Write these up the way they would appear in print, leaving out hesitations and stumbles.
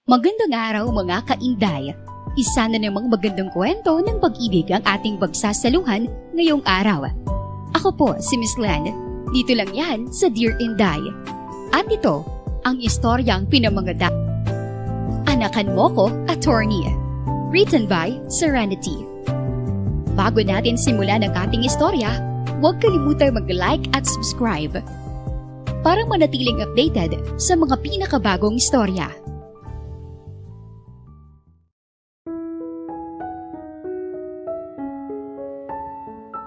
Magandang araw mga kainday. Isa na namang magandang kwento ng pag-ibig ang ating pagsasaluhan ngayong araw. Ako po si Miss Len. Dito lang yan sa Dear Inday. At ito ang istoryang pinamangada. Anakan Mo Ko, Attorney. Written by Serenity. Bago natin simulan ang ating istorya, huwag kalimutang mag-like at subscribe para manatiling updated sa mga pinakabagong istorya.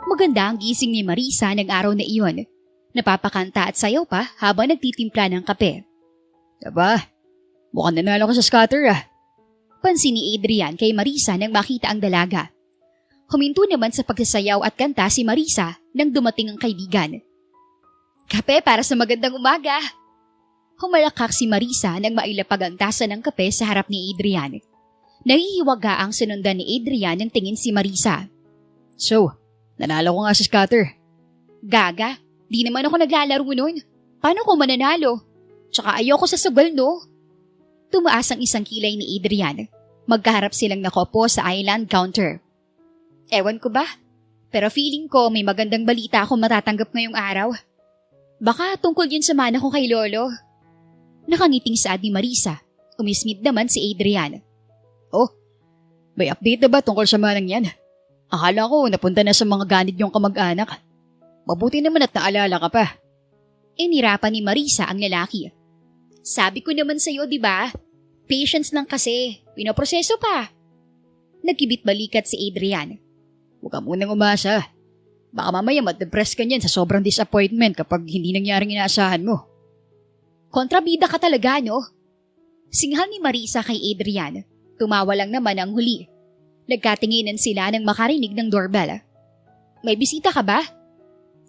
Maganda ang gising ni Marisa ng araw na iyon. Napapakanta at sayaw pa habang nagtitimpla ng kape. Aba, mukhang nanalo ka sa scatter ah. Pansin ni Adrian kay Marisa nang makita ang dalaga. Huminto naman sa pagsasayaw at kanta si Marisa nang dumating ang kaibigan. Kape para sa magandang umaga! Humalakak si Marisa nang mailapag ang tasa ng kape sa harap ni Adrian. Nahihiwaga ang sinundan ni Adrian ng tingin si Marisa. So, nanalo ko nga sa scatter. Gaga, di naman ako naglalaro nun. Paano ko mananalo? Tsaka ayoko sa sugal, no? Tumaas ang isang kilay ni Adrian. Magkaharap silang nakaupo sa island counter. Ewan ko ba? Pero feeling ko may magandang balita akong matatanggap ngayong araw. Baka tungkol yun sa mana ko kay Lolo. Nakangiting saad ni Marisa. Umismid naman si Adrian. Oh, may update na ba tungkol sa manang yan? Akala ko napunta na sa mga ganid yung kamag-anak. Mabuti naman at naalala ka pa. Inirapan ni Marisa ang lalaki. Sabi ko naman sa'yo, di ba? Patience lang kasi. Pinoproseso pa. Nagkibit balikat si Adrian. Huwag ka munang umasa. Baka mamaya ma-depress ka niyan sa sobrang disappointment kapag hindi nangyaring inaasahan mo. Kontrabida ka talaga, no? Singhal ni Marisa kay Adrian. Tumawa lang naman ang huli. Nagkatinginan sila nang makarinig ng doorbell. May bisita ka ba?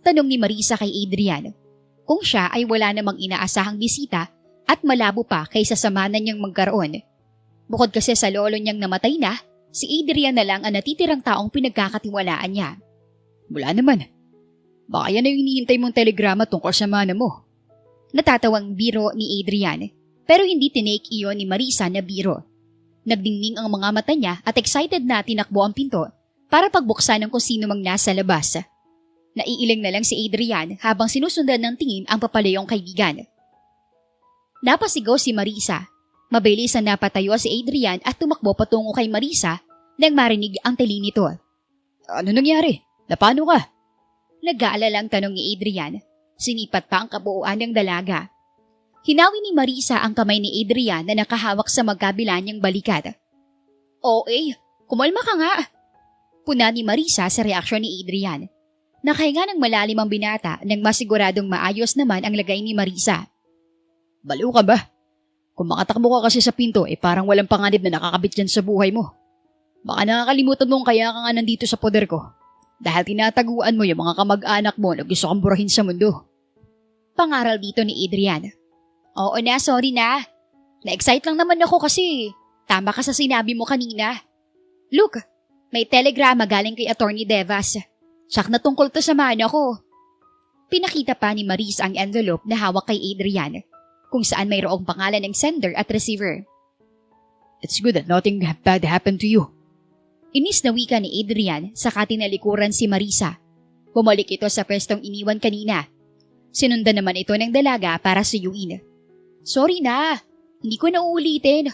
Tanong ni Marisa kay Adrian. Kung siya ay wala namang inaasahang bisita at malabo pa kaysa samanan niyang magkaroon. Bukod kasi sa lolo niyang namatay na, si Adrian na lang ang natitirang taong pinagkakatiwalaan niya. Wala naman. Baka yan ay hinihintay mong telegrama tungkol sa mana mo. Natatawang biro ni Adrian, pero hindi tinake iyon ni Marisa na biro. Nagdingning ang mga mata niya at excited na tinakbo ang pinto para pagbuksan ng kung sino mang nasa labas. Naiiling na lang si Adrian habang sinusundan ng tingin ang papalayong kaibigan. Napasigaw si Marisa. Mabilis na napatayo si Adrian at tumakbo patungo kay Marisa nang marinig ang tali nito. Ano nangyari? Napano ka? Nag-aalalang tanong ni Adrian. Sinipat pa ang kabuuan ng dalaga. Hinawi ni Marisa ang kamay ni Adrian na nakahawak sa magkabila niyang balikat. OA, kumalma ka nga. Puna ni Marisa sa reaksyon ni Adrian. Nakahinga ng malalim ang binata nang masiguradong maayos naman ang lagay ni Marisa. Baliw ka ba? Kung makatakbo ka kasi sa pinto parang walang panganib na nakakabit dyan sa buhay mo. Baka nakakalimutan mong kaya ka nga nandito sa poder ko. Dahil tinataguan mo yung mga kamag-anak mo na gusto kang burahin sa mundo. Pangaral dito ni Adrian. Oo na, sorry na. Na-excite lang naman ako kasi tama ka sa sinabi mo kanina. Look, may telegrama galing kay Attorney Devas. Tsak na tungkol to sa mana ko. Pinakita pa ni Marisa ang envelope na hawak kay Adrian, kung saan mayroong pangalan ng sender at receiver. It's good that nothing bad happened to you. Inis na wika ni Adrian saka tinalikuran si Marisa. Bumalik ito sa pwestong iniwan kanina. Sinundan naman ito ng dalaga para suyuin. Sorry na, hindi ko na uulitin.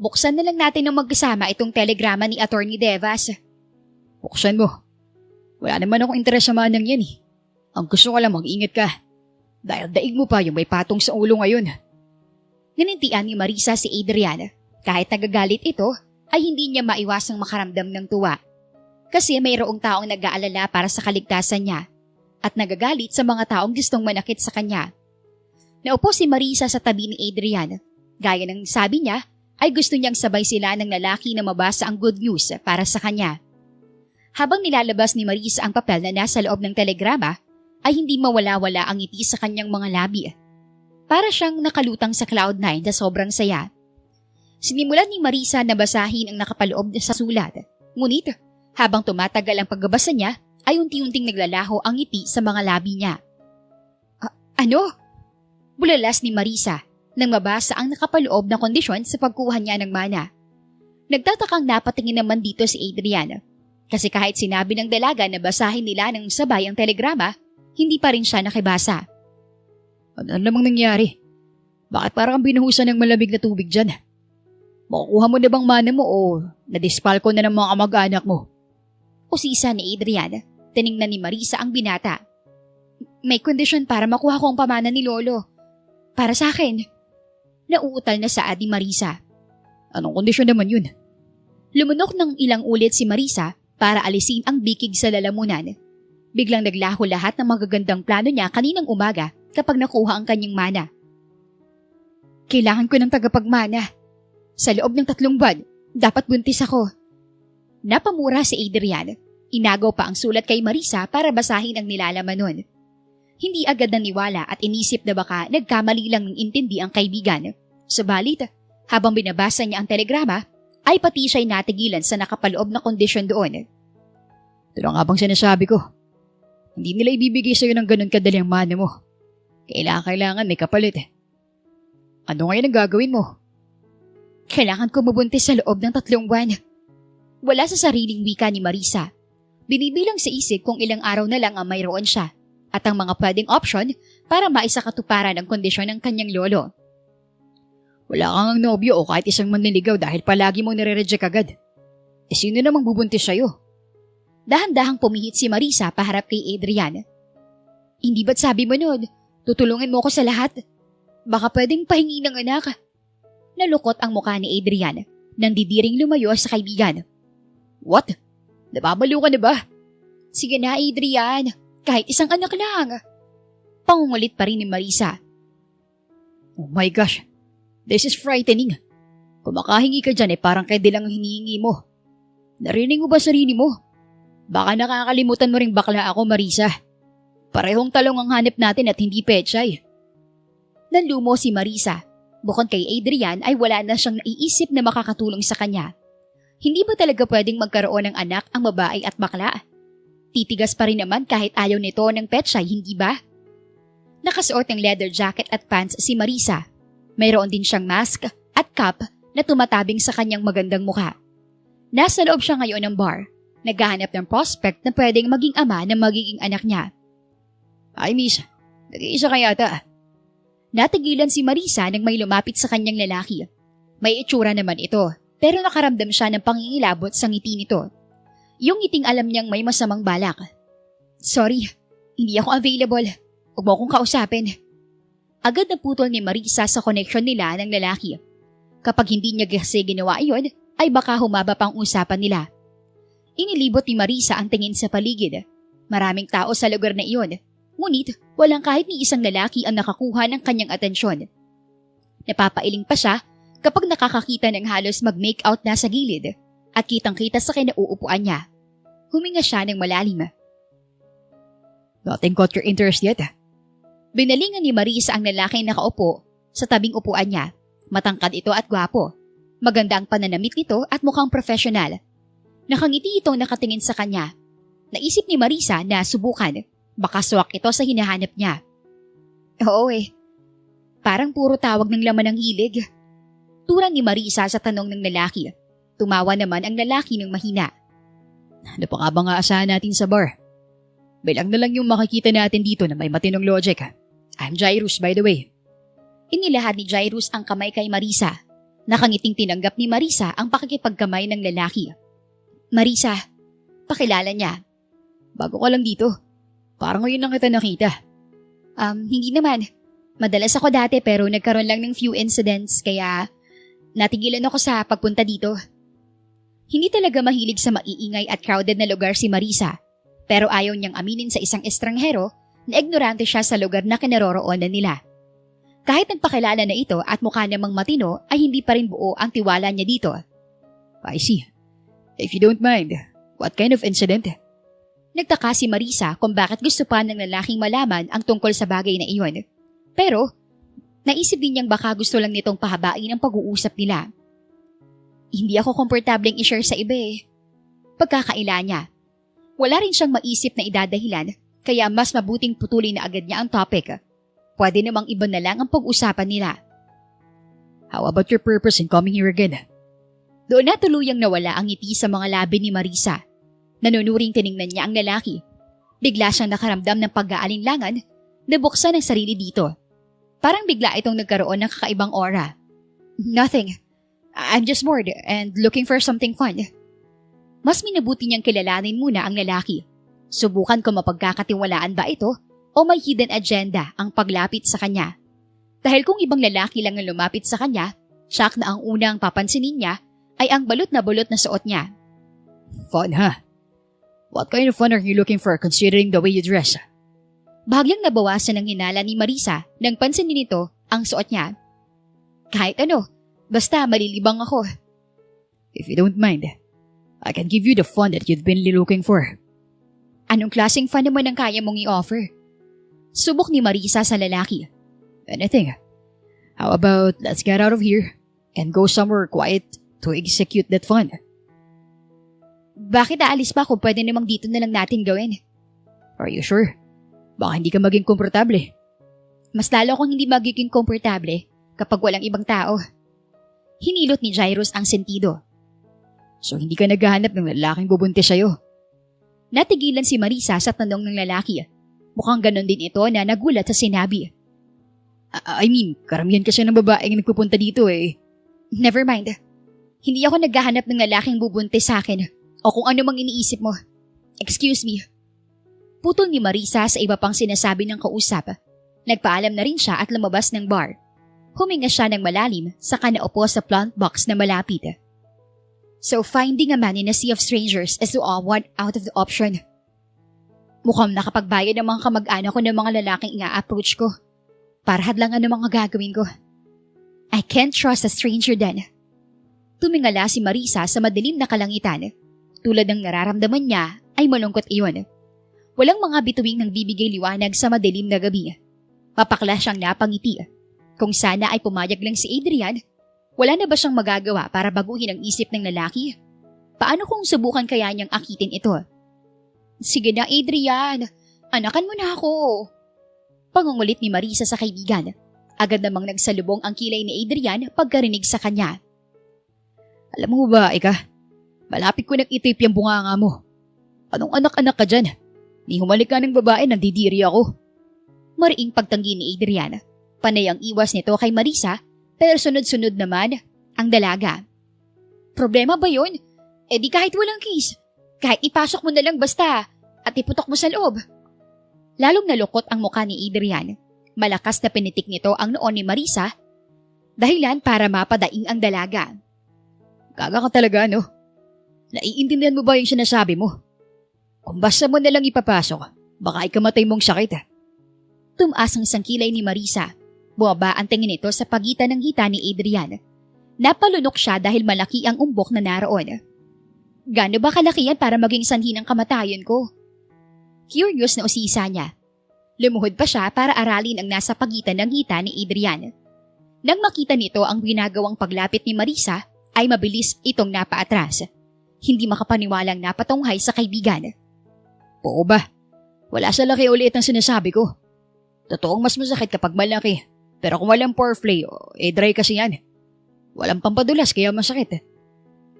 Buksan na lang natin ng magkasama itong telegrama ni Attorney Devas. Buksan mo. Wala naman akong interes sa manang yan eh. Ang gusto ko lang mag-ingat ka. Dahil daig mo pa yung may patong sa ulo ngayon. Nanintian ni Marisa si Adrian. Kahit nagagalit ito, ay hindi niya maiwasang makaramdam ng tuwa. Kasi mayroong taong nag-aalala para sa kaligtasan niya at nagagalit sa mga taong gustong manakit sa kanya. Naupo si Marisa sa tabi ni Adrian. Gaya ng sabi niya, ay gusto niyang sabay sila ng lalaki na mabasa ang good news para sa kanya. Habang nilalabas ni Marisa ang papel na nasa loob ng telegrama, ay hindi mawala-wala ang ngiti sa kanyang mga labi. Para siyang nakalutang sa Cloud9 na sobrang saya. Sinimulan ni Marisa na basahin ang nakapaloob sa sulat. Ngunit, habang tumatagal ang pagbabasa niya, ay unti-unting naglalaho ang ngiti sa mga labi niya. Ano? Bulalas ni Marisa. nang mabasa ang nakapaloob na kondisyon sa pagkuha niya ng mana. Nagtatakang napatingin naman dito si Adrian kasi kahit sinabi ng dalaga na basahin nila ng sabay ang telegrama, hindi pa rin siya nakibasa. Ano namang nangyari? Bakit parang binuhusan ng malamig na tubig dyan? Makukuha mo na bang mana mo o nadispal ko na ng mga kamag-anak mo? Usisa ni Adrian, tiningnan ni Marisa ang binata. May kondisyon para makuha ko ang pamana ni Lolo. Para sa akin. Nauutal na saad ni Marisa. Anong kondisyon naman yun? Lumunok ng ilang ulit si Marisa para alisin ang bikig sa lalamunan. Biglang naglaho lahat ng magagandang plano niya kaninang umaga kapag nakuha ang kanyang mana. Kailangan ko ng tagapagmana. Sa loob ng 3 buwan, dapat buntis ako. Napamura si Adrian. Inagaw pa ang sulat kay Marisa para basahin ang nilalaman nun. Hindi agad naniwala at inisip na baka nagkamali lang ng intindi ang kaibigan. Subalit, habang binabasa niya ang telegrama, ay pati siya'y natigilan sa nakapaloob na kondisyon doon. Ito na nga bang sinasabi ko. Hindi nila ibibigay sa'yo ng ganun kadali ang mana mo. Kailangan may kapalit. Ano ngayon ang gagawin mo? Kailangan ko mabuntis sa loob ng 3 buwan. Wala sa sariling wika ni Marisa. Binibilang sa isip kung ilang araw na lang ang mayroon siya at ang mga pwedeng option para maisakatuparan ang kondisyon ng kanyang lolo. Wala kang nobyo o kahit isang manliligaw dahil palagi mo nire-reject agad. Sino namang bubuntis sa'yo? Dahan-dahang pumihit si Marisa paharap kay Adrian. Hindi ba't sabi mo nun, tutulungan mo ko sa lahat? Baka pwedeng pahingi ng anak. Nalukot ang mukha ni Adrian nang didiring lumayo sa kaibigan. What? Nababaliw ka na ba? Sige na Adrian, kahit isang anak lang. Pangungulit pa rin ni Marisa. Oh my gosh, this is frightening. Kung makahingi ka dyan parang kaya lang ang hinihingi mo. Narinig mo ba sarili mo? Baka nakakalimutan mo ring bakla ako, Marisa. Parehong talong ang hanip natin at hindi pechay. Nanlumo si Marisa. Bukod kay Adrian ay wala na siyang naiisip na makakatulong sa kanya. Hindi ba talaga pwedeng magkaroon ng anak ang babae at bakla? Titigas pa rin naman kahit ayaw nito ng pechay, hindi ba? Nakasuot ng leather jacket at pants si Marisa. Mayroon din siyang mask at cap na tumatabing sa kanyang magandang mukha. Nasa loob siya ngayon ng bar. Naghahanap ng prospect na pwedeng maging ama ng magiging anak niya. Ay miss, nag-iisa ka yata. Natigilan si Marisa nang may lumapit sa kanyang lalaki. May itsura naman ito, pero nakaramdam siya ng pangingilabot sa ngiti nito. Yung ngiting alam niyang may masamang balak. Sorry, hindi ako available. Huwag mo akong kausapin. Agad naputol ni Marisa sa connection nila ng lalaki. Kapag hindi niya kasi ginawa iyon, ay baka humaba pang usapan nila. Inilibot ni Marisa ang tingin sa paligid. Maraming tao sa lugar na iyon. Ngunit walang kahit ni isang lalaki ang nakakuha ng kanyang atensyon. Napapailing pa siya kapag nakakakita ng halos mag-make out na sa gilid at kitang-kita sa kinauupuan niya. Huminga siya ng malalim. Nothing caught your interest yet? Binalingan ni Marisa ang lalaking nakaupo sa tabing upuan niya. Matangkad ito at gwapo. Maganda ang pananamit nito at mukhang profesional. Nakangiti itong nakatingin sa kanya. Naisip ni Marisa na subukan. Baka swak ito sa hinahanap niya. Oo parang puro tawag ng laman ng hilig. Turan ni Marisa sa tanong ng lalaki. Tumawa naman ang lalaki ng mahina. Ano pa nga ba nga asahan natin sa bar? Bilang na lang yung makikita natin dito na may matinong logic. I'm Jairus, by the way. Inilahad ni Jairus ang kamay kay Marisa. Nakangiting tinanggap ni Marisa ang pakikipagkamay ng lalaki. Marisa, pakilala niya. Bago ka lang dito. Parang ngayon lang kita nakita. Hindi naman. Madalas ako dati pero nagkaroon lang ng few incidents kaya natigilan ako sa pagpunta dito. Hindi talaga mahilig sa maiingay at crowded na lugar si Marisa. Pero ayaw niyang aminin sa isang estranghero na ignorante siya sa lugar na kinaroroonan nila. Kahit nagpakilala na ito at mukha namang matino ay hindi pa rin buo ang tiwala niya dito. I see. If you don't mind, what kind of incident? Nagtaka si Marisa kung bakit gusto pa ng lalaking malaman ang tungkol sa bagay na iyon. Pero, naisip din niyang baka gusto lang nitong pahabain ang pag-uusap nila. Hindi ako komportableng i-share sa iba Pagkakaila niya. Wala rin siyang maisip na idadahilan, kaya mas mabuting putulin na agad niya ang topic. Pwede namang iba na lang ang pag-usapan nila. How about your purpose in coming here again? Doon na tuluyang nawala ang ngiti sa mga labi ni Marisa. Nanunuring tiningnan niya ang lalaki. Bigla siyang nakaramdam ng pag-aalinlangan na buksan ang sarili dito. Parang bigla itong nagkaroon ng kakaibang aura. Nothing. I'm just bored and looking for something fun. Mas minabuti niyang kilalanin muna ang lalaki. Subukan kung mapagkakatiwalaan ba ito o may hidden agenda ang paglapit sa kanya. Dahil kung ibang lalaki lang ang lumapit sa kanya, siyak na ang unang papansinin niya ay ang balot na suot niya. Fun, huh? What kind of fun are you looking for considering the way you dress? Bahagyang nabawasan ng hinala ni Marisa nang pansinin nito ang suot niya. Kahit ano, basta malilibang ako. If you don't mind, I can give you the fun that you've been looking for. Anong klaseng fun naman ang kaya mong i-offer? Subok ni Marisa sa lalaki. Anything. How about let's get out of here and go somewhere quiet to execute that fun? Bakit aalis pa kung pwede namang dito na lang natin gawin? Are you sure? Baka hindi ka maging komportable. Mas lalo akong hindi magiging komportable kapag walang ibang tao. Hinilot ni Jairus ang sentido. So hindi ka naghahanap ng lalaking bubuntis sa'yo? Natigilan si Marisa sa tanong ng lalaki. Mukhang ganon din ito na nagulat sa sinabi. I mean, karamihan kasi ng babaeng nagpupunta dito eh. Never mind. Hindi ako naghahanap ng lalaking bubuntis sa akin o kung ano mang iniisip mo. Excuse me. Putol ni Marisa sa iba pang sinasabi ng kausap. Nagpaalam na rin siya at lumabas ng bar. Huminga siya ng malalim saka naupo sa plant box na malapit. So finding a man in a sea of strangers is one out of the option. Mukhang nakapagbayad ng mga kamag-anak ko ng mga lalaking ina-approach ko para hadlangan ng mga gagawin ko. I can't trust a stranger then. Tumingala si Marisa sa madilim na kalangitan. Tulad ng nararamdaman niya ay malungkot iyon. Walang mga bituing nang bibigay liwanag sa madilim na gabi. Papakla siyang napangiti. Kung sana ay pumayag lang si Adrian, wala na ba siyang magagawa para baguhin ang isip ng lalaki? Paano kung subukan kaya niyang akitin ito? Sige na Adrian, anakan mo na ako. Pangungulit ni Marisa sa kaibigan. Agad namang nagsalubong ang kilay ni Adrian pagkarinig sa kanya. Alam mo ba, Ika? Malapit ko nag-itip yung bunganga mo. Anong anak-anak ka dyan? Ni humalik ka ng babae, nandidiri ako. Mariing pagtanggi ni Adrian. Panay ang iwas nito kay Marisa, pero sunod-sunod naman ang dalaga. Problema ba yun? Eh di kahit walang kiss. Kahit ipasok mo na lang basta at iputok mo sa loob. Lalong nalukot ang mukha ni Adrian. Malakas na pinitik nito ang noon ni Marisa, dahilan para mapadaing ang dalaga. Gaga ka talaga, no? Naiintindihan mo ba yung sinasabi mo? Kung basta mo nalang ipapasok, baka ikamatay mong sakit. Tumaas ang isang kilay ni Marisa. Bumaba ang tingin nito sa pagitan ng hita ni Adrian. Napalunok siya dahil malaki ang umbok na naroon. Gaano ba kalaki yan para maging sanhi ng kamatayan ko? Curious na usisa niya. Lumuhod pa siya para aralin ang nasa pagitan ng hita ni Adrian. Nang makita nito ang ginagawang paglapit ni Marisa, ay mabilis itong napaatras. Hindi makapaniwalang napatunghay sa kaibigan. Oo ba? Wala sa laki ulit ang sinasabi ko. Totoong mas masakit kapag malaki. Pero kung walang foreplay, dry kasi yan. Walang pampadulas kaya masakit.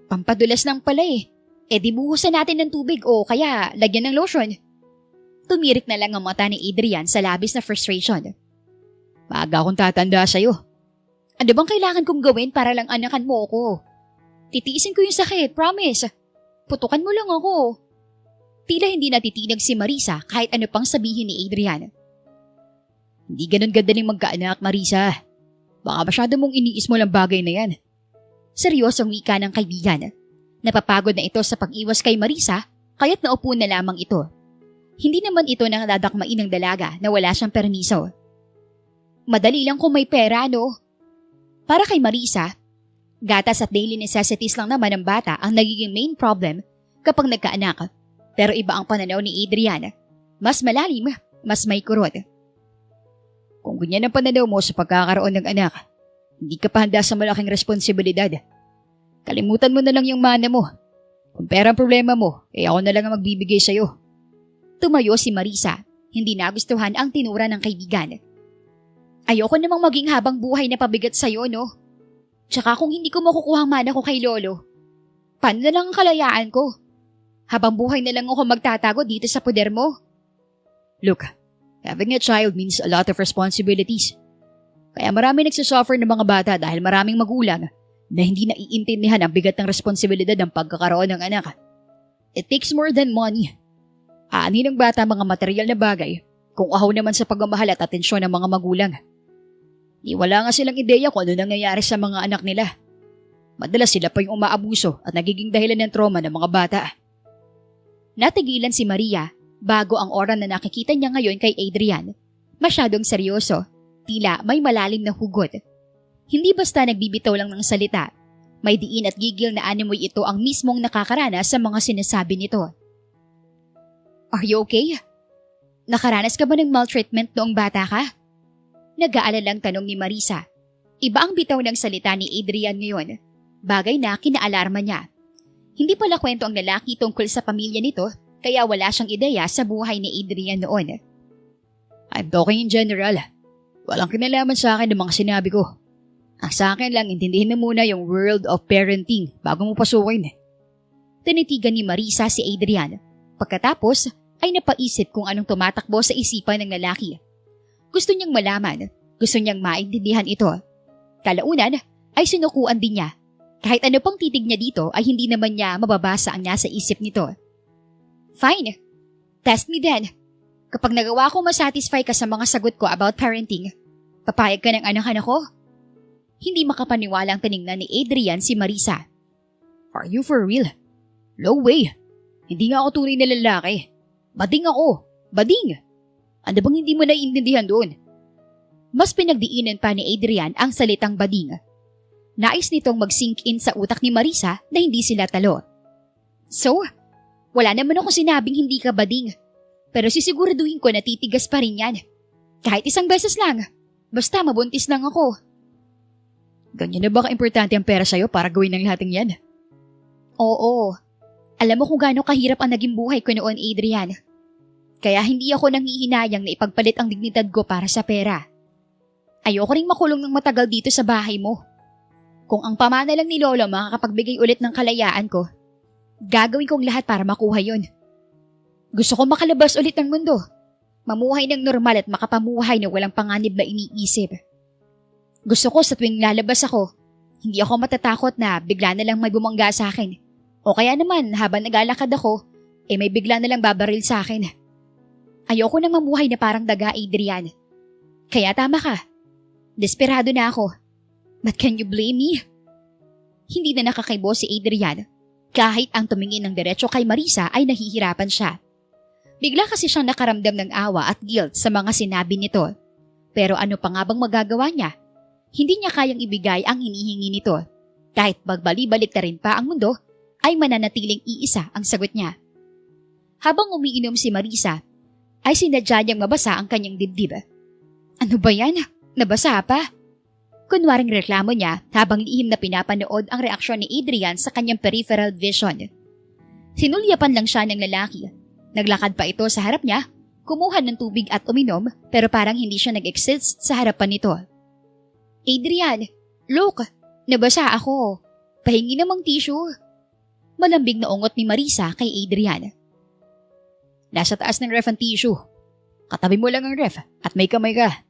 Pampadulas lang pala eh. Di buhusan natin ng tubig o kaya lagyan ng lotion. Tumirik na lang ang mata ni Adrian sa labis na frustration. Maaga akong tatanda sa'yo. Ano bang kailangan kong gawin para lang anakan mo ako? Titiisin ko yung sakit, promise. Putukan mo lang ako. Tila hindi natitinag si Marisa kahit ano pang sabihin ni Adrian. Hindi ganun gadaling magkaanak, Marisa. Baka masyado mong iniis mo lang bagay na yan. Seryosong wika ng kaibigan. Napapagod na ito sa pag-iwas kay Marisa, kaya't naupo na lamang ito. Hindi naman ito nang dadakmain ng dalaga na wala siyang permiso. Madali lang kung may pera, no? Para kay Marisa, gatas at daily necessities lang naman ng bata ang nagiging main problem kapag nagkaanak. Pero iba ang pananaw ni Adrian. Mas malalim, mas may kurot. Kung ganyan ang pananaw mo sa pagkakaroon ng anak, hindi ka pa handa sa malaking responsibilidad. Kalimutan mo na lang yung mana mo. Kung pera ang problema mo, ako na lang ang magbibigay sa'yo. Tumayo si Marisa. Hindi nagustuhan ang tinura ng kaibigan. Ayoko namang maging habang buhay na pabigat sa'yo, no? Tsaka kung hindi ko makukuha ang mana ko kay Lolo, paano na lang ang kalayaan ko? Habang buhay na lang ako magtatago dito sa poder mo. Look, having a child means a lot of responsibilities. Kaya marami nagsasuffer ng mga bata dahil maraming magulang na hindi naiintindihan ang bigat ng responsibilidad ng pagkakaroon ng anak. It takes more than money. Aanin ng bata mga material na bagay kung ahaw naman sa pagmamahal at atensyon ng mga magulang. Di wala nga silang ideya kung ano nangyayari sa mga anak nila. Madalas sila pa yung umaabuso at nagiging dahilan ng trauma ng mga bata. Natigilan si Maria bago ang oras na nakikita niya ngayon kay Adrian. Masyadong seryoso, tila may malalim na hugot. Hindi basta nagbibitaw lang ng salita. May diin at gigil na animoy ito ang mismong nakakaranas sa mga sinasabi nito. Are you okay? Nakaranas ka ba ng maltreatment noong bata ka? Nag-aalalang tanong ni Marisa. Iba ang bitaw ng salita ni Adrian ngayon. Bagay na kinaalarma niya. Hindi pala kwento ang lalaki tungkol sa pamilya nito, kaya wala siyang ideya sa buhay ni Adrian noon. I'm talking in general. Walang kinalaman sa akin ng mga sinabi ko. Ang sa akin lang, intindihin mo muna yung world of parenting bago mo pasukin. Tinitigan ni Marisa si Adrian. Pagkatapos ay napaisip kung anong tumatakbo sa isipan ng lalaki. Gusto niyang malaman, gusto niyang maintindihan ito. Kalaunan ay sinukuan din niya. Kahit ano pang titig niya dito ay hindi naman niya mababasa ang nasa isip nito. Fine. Test me then. Kapag nagawa ko masatisfy ka sa mga sagot ko about parenting, papayag ka ng anak-anak ko? Hindi makapaniwala ang tiningnan ni Adrian si Marisa. Are you for real? No way. Hindi nga ako tunay na lalaki. Bading ako. Bading. Ano bang hindi mo naiintindihan doon? Mas pinagdiinan pa ni Adrian ang salitang bading. Nais nitong mag-sink in sa utak ni Marisa na hindi sila talo. So, wala naman ako sinabing hindi ka bading. Pero sisiguraduhin ko na titigas pa rin yan. Kahit isang beses lang. Basta mabuntis lang ako. Ganyan na ba ka-importante ang pera sa'yo para gawin ng lahat ng yan? Oo. Alam mo kung gaano kahirap ang naging buhay ko noon, Adrian. Kaya hindi ako nanghihinayang na ipagpalit ang dignidad ko para sa pera. Ayoko ring makulong ng matagal dito sa bahay mo. Kung ang pamana lang ni Lolo makakapagbigay ulit ng kalayaan ko, gagawin kong lahat para makuha yon. Gusto ko makalabas ulit ng mundo. Mamuhay ng normal at makapamuhay na walang panganib na iniisip. Gusto ko sa tuwing lalabas ako, hindi ako matatakot na bigla na lang may bumangga sa akin. O kaya naman habang naglalakad ako, may bigla na lang babaril sa akin. Ayoko nang mamuhay na parang daga, Adrian. Kaya tama ka. Desperado na ako. But can you blame me? Hindi na nakakaibo si Adrian. Kahit ang tumingin ng diretso kay Marisa ay nahihirapan siya. Bigla kasi siyang nakaramdam ng awa at guilt sa mga sinabi nito. Pero ano pa nga bang magagawa niya? Hindi niya kayang ibigay ang hinihingi nito. Kahit magbali-balik na rin pa ang mundo, ay mananatiling iisa ang sagot niya. Habang umiinom si Marisa, ay sinadya niyang mabasa ang kanyang dibdib. Ano ba yan? Nabasa pa? Kunwaring reklamo niya habang lihim na pinapanood ang reaksyon ni Adrian sa kanyang peripheral vision. Sinulyapan lang siya ng lalaki. Naglakad pa ito sa harap niya, kumuha ng tubig at uminom pero parang hindi siya nag-exist sa harapan nito. Adrian, look, nabasa ako. Pahingi namang tissue. Malambing na ungot ni Marisa kay Adrian. Nasa taas ng ref ang tissue. Katabi mo lang ang ref at may kamay ka.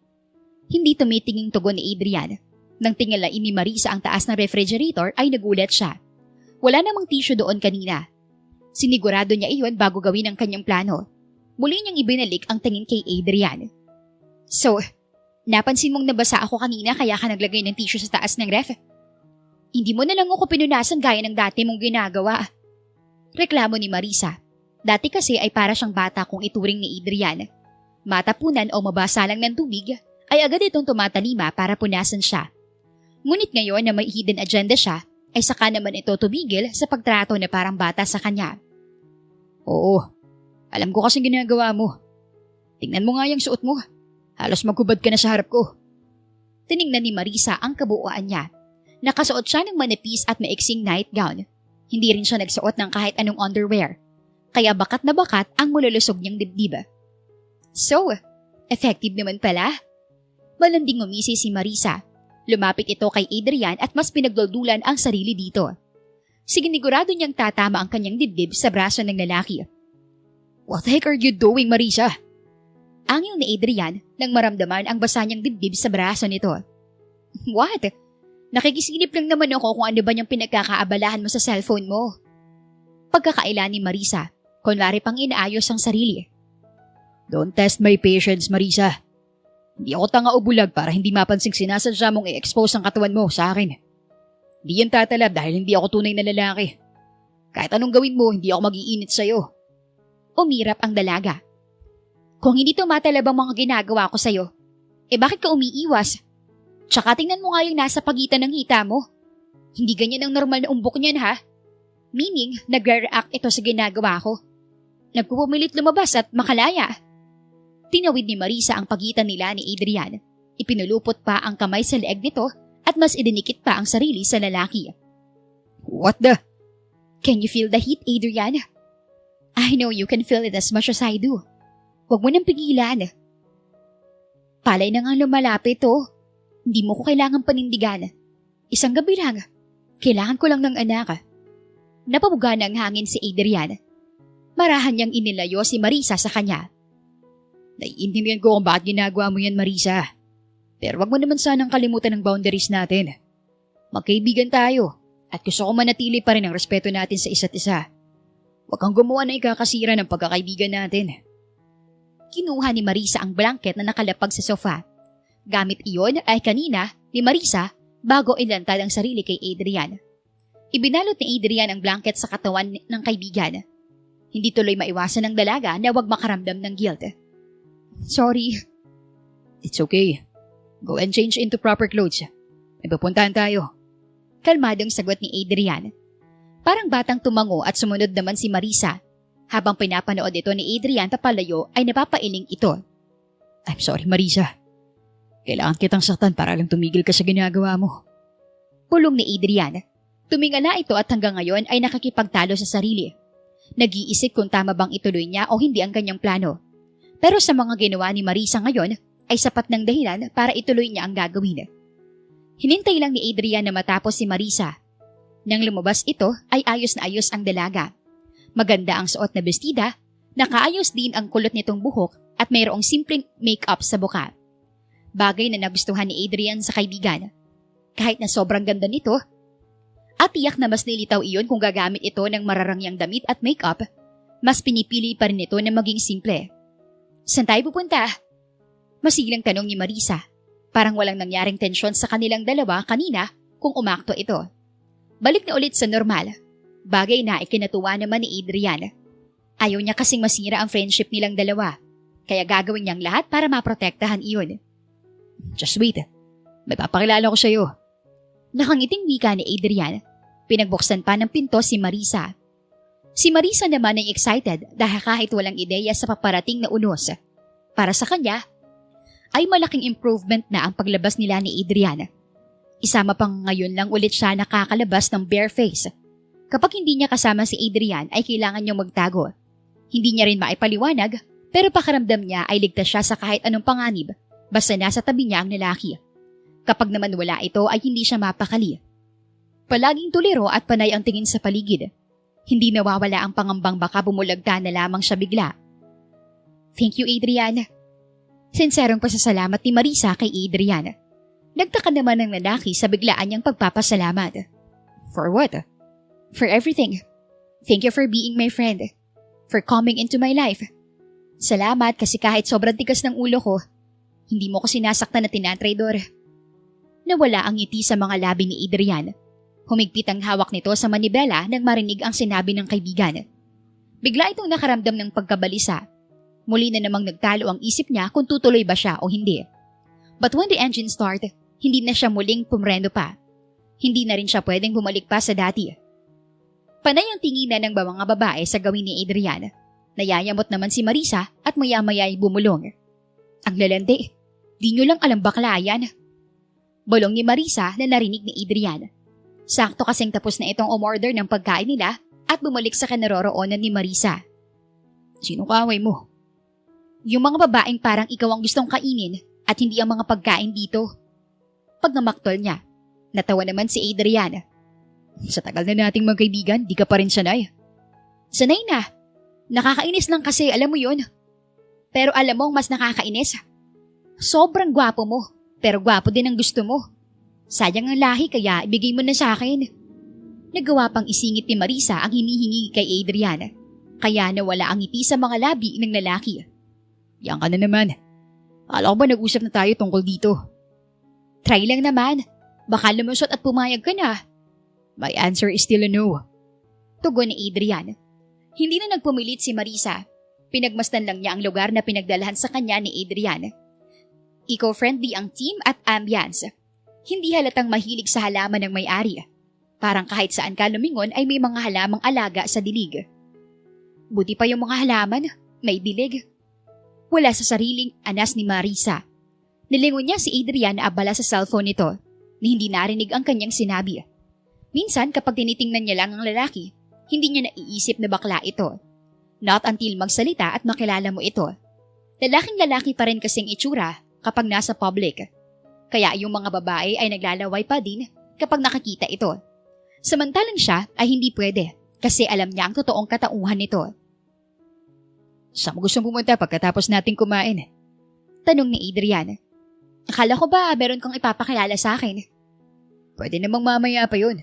Hindi tumitinging tugon ni Adrian. Nang tingalain ni Marisa ang taas ng refrigerator ay nagulat siya. Wala namang tissue doon kanina. Sinigurado niya iyon bago gawin ang kanyang plano. Muli niyang ibinalik ang tingin kay Adrian. So, napansin mong nabasa ako kanina kaya ka naglagay ng tissue sa taas ng ref? Hindi mo na lang ako pinunasan gaya ng dati mong ginagawa. Reklamo ni Marisa. Dati kasi ay para siyang bata kung ituring ni Adrian. Matapunan o mabasa lang ng tubig ay agad itong tumatalima para punasan siya. Ngunit ngayon na may hidden agenda siya, ay saka naman ito tumigil sa pagtrato na parang bata sa kanya. Oo, alam ko kasing ginagawa mo. Tingnan mo nga yung suot mo. Halos magkubad ka na sa harap ko. Tiningnan ni Marisa ang kabuuan niya. Nakasuot siya ng manipis at maiksing nightgown. Hindi rin siya nagsuot ng kahit anong underwear. Kaya bakat na bakat ang mululusog niyang dibdib. So, effective naman pala. Malanding umisi si Marisa. Lumapit ito kay Adrian at mas pinagduldulan ang sarili dito. Siginigurado niyang tatama ang kanyang dibdib sa braso ng lalaki. What the heck are you doing, Marisa? Angil ni Adrian nang maramdaman ang basa niyang dibdib sa braso nito. What? Nakikisilip lang naman ako kung ano ba niyang pinagkakaabalahan mo sa cellphone mo. Pagkakaila ni Marisa, kunwari pang inaayos ang sarili. Don't test my patience, Marisa. Hindi ako tanga o bulag para hindi mapansing sinasadya mong i-expose ang katawan mo sa akin. Hindi yan tatalab dahil hindi ako tunay na lalaki. Kahit anong gawin mo, hindi ako mag-iinit sa'yo. Umirap ang dalaga. Kung hindi tumatalab ang mga ginagawa ko sa'yo, bakit ka umiiwas? Tsaka tingnan mo nga yung nasa pagitan ng hita mo. Hindi ganyan ang normal na umbok niyan, ha? Meaning, nagre-react ito sa ginagawa ko. Nagpupumilit lumabas at makalaya. Tinawid ni Marisa ang pagitan nila ni Adrian. Ipinulupot pa ang kamay sa leeg nito at mas idinikit pa ang sarili sa lalaki. What the? Can you feel the heat, Adrian? I know you can feel it as much as I do. Huwag mo nang pigilan. Palay na nga lumalapit to. Hindi mo ko kailangang panindigan. Isang gabi lang. Kailangan ko lang ng anak. Napabuga ng hangin si Adrian. Marahan niyang inilayo si Marisa sa kanya. Naiintindihan ko kung bakit ginagawa mo yan, Marisa. Pero wag mo naman sanang kalimutan ang boundaries natin. Magkaibigan tayo at gusto ko manatili pa rin ang respeto natin sa isa't isa. Huwag kang gumawa na ikakasira ng pagkakaibigan natin. Kinuha ni Marisa ang blanket na nakalapag sa sofa. Gamit iyon ay kanina ni Marisa bago ilantad ang sarili kay Adrian. Ibinalot ni Adrian ang blanket sa katawan ng kaibigan. Hindi tuloy maiwasan ng dalaga na huwag makaramdam ng guilt. Sorry. It's okay. Go and change into proper clothes. May pupuntahan tayo. Kalmadong sagot ni Adrian. Parang batang tumango at sumunod naman si Marisa. Habang pinapanood ito ni Adrian papalayo ay napapailing ito. I'm sorry, Marisa. Kailangan kitang saktan para lang tumigil ka sa ginagawa mo. Pulong ni Adrian. Tumingala ito at hanggang ngayon ay nakakipagtalo sa sarili. Nag-iisip kung tama bang ituloy niya o hindi ang kanyang plano. Pero sa mga ginawa ni Marisa ngayon ay sapat ng dahilan para ituloy niya ang gagawin. Hinintay lang ni Adrian na matapos si Marisa. Nang lumabas ito ay ayos na ayos ang dalaga. Maganda ang suot na bestida, nakaayos din ang kulot nitong buhok at mayroong simpleng make-up sa buka. Bagay na nagustuhan ni Adrian sa kaibigan. Kahit na sobrang ganda nito, at tiyak na mas nilitaw iyon kung gagamit ito ng mararangyang damit at make-up, mas pinipili pa rin ito na maging simple. Saan tayo pupunta? Masiglang tanong ni Marisa. Parang walang nangyaring tensyon sa kanilang dalawa kanina kung umakto ito. Balik na ulit sa normal. Bagay na ikinatuwa naman ni Adrian. Ayaw niya kasing masira ang friendship nilang dalawa. Kaya gagawin niyang lahat para maprotektahan iyon. Just wait. May papakilala ko sa'yo. Nakangiting wika ni Adrian. Pinagbuksan pa ng pinto si Marisa. Si Marisa naman ay excited dahil kahit walang ideya sa paparating na unos. Para sa kanya, ay malaking improvement na ang paglabas nila ni Adrian. Isama pang ngayon lang ulit siya nakakalabas ng bare face. Kapag hindi niya kasama si Adrian ay kailangan niyang magtago. Hindi niya rin maipaliwanag pero pakiramdam niya ay ligtas siya sa kahit anong panganib basta nasa tabi niya ang lalaki. Kapag naman wala ito ay hindi siya mapakali. Palaging tuliro at panay ang tingin sa paligid. Hindi nawawala ang pangambang baka bumulagta na lamang siya bigla. Thank you, Adrian. Sinserong pasasalamat ni Marisa kay Adrian. Nagtaka naman ng lalaki sa biglaan niyang pagpapasalamat. For what? For everything. Thank you for being my friend. For coming into my life. Salamat kasi kahit sobrang tigas ng ulo ko, hindi mo ko sinasaktan na tinatraidor. Nawala ang ngiti sa mga labi ni Adrian. Humigpit ang hawak nito sa manibela nang marinig ang sinabi ng kaibigan. Bigla itong nakaramdam ng pagkabalisa. Muli na namang nagtalo ang isip niya kung tutuloy ba siya o hindi. But when the engine started, hindi na siya muling pumreno pa. Hindi na rin siya pwedeng bumalik pa sa dati. Panay ang tinginan ng mga babae sa gawin ni Adrian. Nayayamot naman si Marisa at maya-maya ay bumulong. Ang lalandi, di nyo lang alam bakla yan. Bulong ni Marisa na narinig ni Adrian. Sakto kasing tapos na itong umorder ng pagkain nila at bumalik sa kinaroroonan ni Marisa. Sino kaaway mo? Yung mga babaeng parang ikaw ang gustong kainin at hindi ang mga pagkain dito. Pag namaktol niya, natawa naman si Adrian. Sa tagal na nating magkaibigan, di ka pa rin sanay. Sanay na. Nakakainis lang kasi, alam mo yun. Pero alam mo mas nakakainis. Sobrang gwapo mo, pero gwapo din ang gusto mo. Sayang ang lahi kaya ibigay mo na sa akin. Nagawa pang isingit ni Marisa ang hinihingi kay Adrian. Kaya nawala ang ngiti sa mga labi ng lalaki. Yan ka na naman. Akala ko ba nag-usap na tayo tungkol dito? Try lang naman. Baka lumusot at pumayag ka na. My answer is still a no. Tugon ni Adrian. Hindi na nagpumilit si Marisa. Pinagmasdan lang niya ang lugar na pinagdalahan sa kanya ni Adrian. Eco-friendly ang team at ambience. Hindi halatang mahilig sa halaman ng may-ari. Parang kahit saan ka lumingon ay may mga halamang alaga sa dilig. Buti pa yung mga halaman, may dilig. Wala sa sariling anas ni Marisa. Nilingon niya si Adrian na abala sa cellphone nito na hindi narinig ang kanyang sinabi. Minsan kapag tinitingnan niya lang ang lalaki, hindi niya naiisip na bakla ito. Not until magsalita at makilala mo ito. Lalaking-lalaki pa rin kasing itsura kapag nasa public. Kaya yung mga babae ay naglalaway pa din kapag nakakita ito. Samantalang siya ay hindi pwede kasi alam niya ang totoong katauhan nito. Saan mo gustong pumunta pagkatapos nating kumain? Tanong ni Adrian. Akala ko ba meron kang ipapakilala sa akin? Pwede namang mamaya pa yun.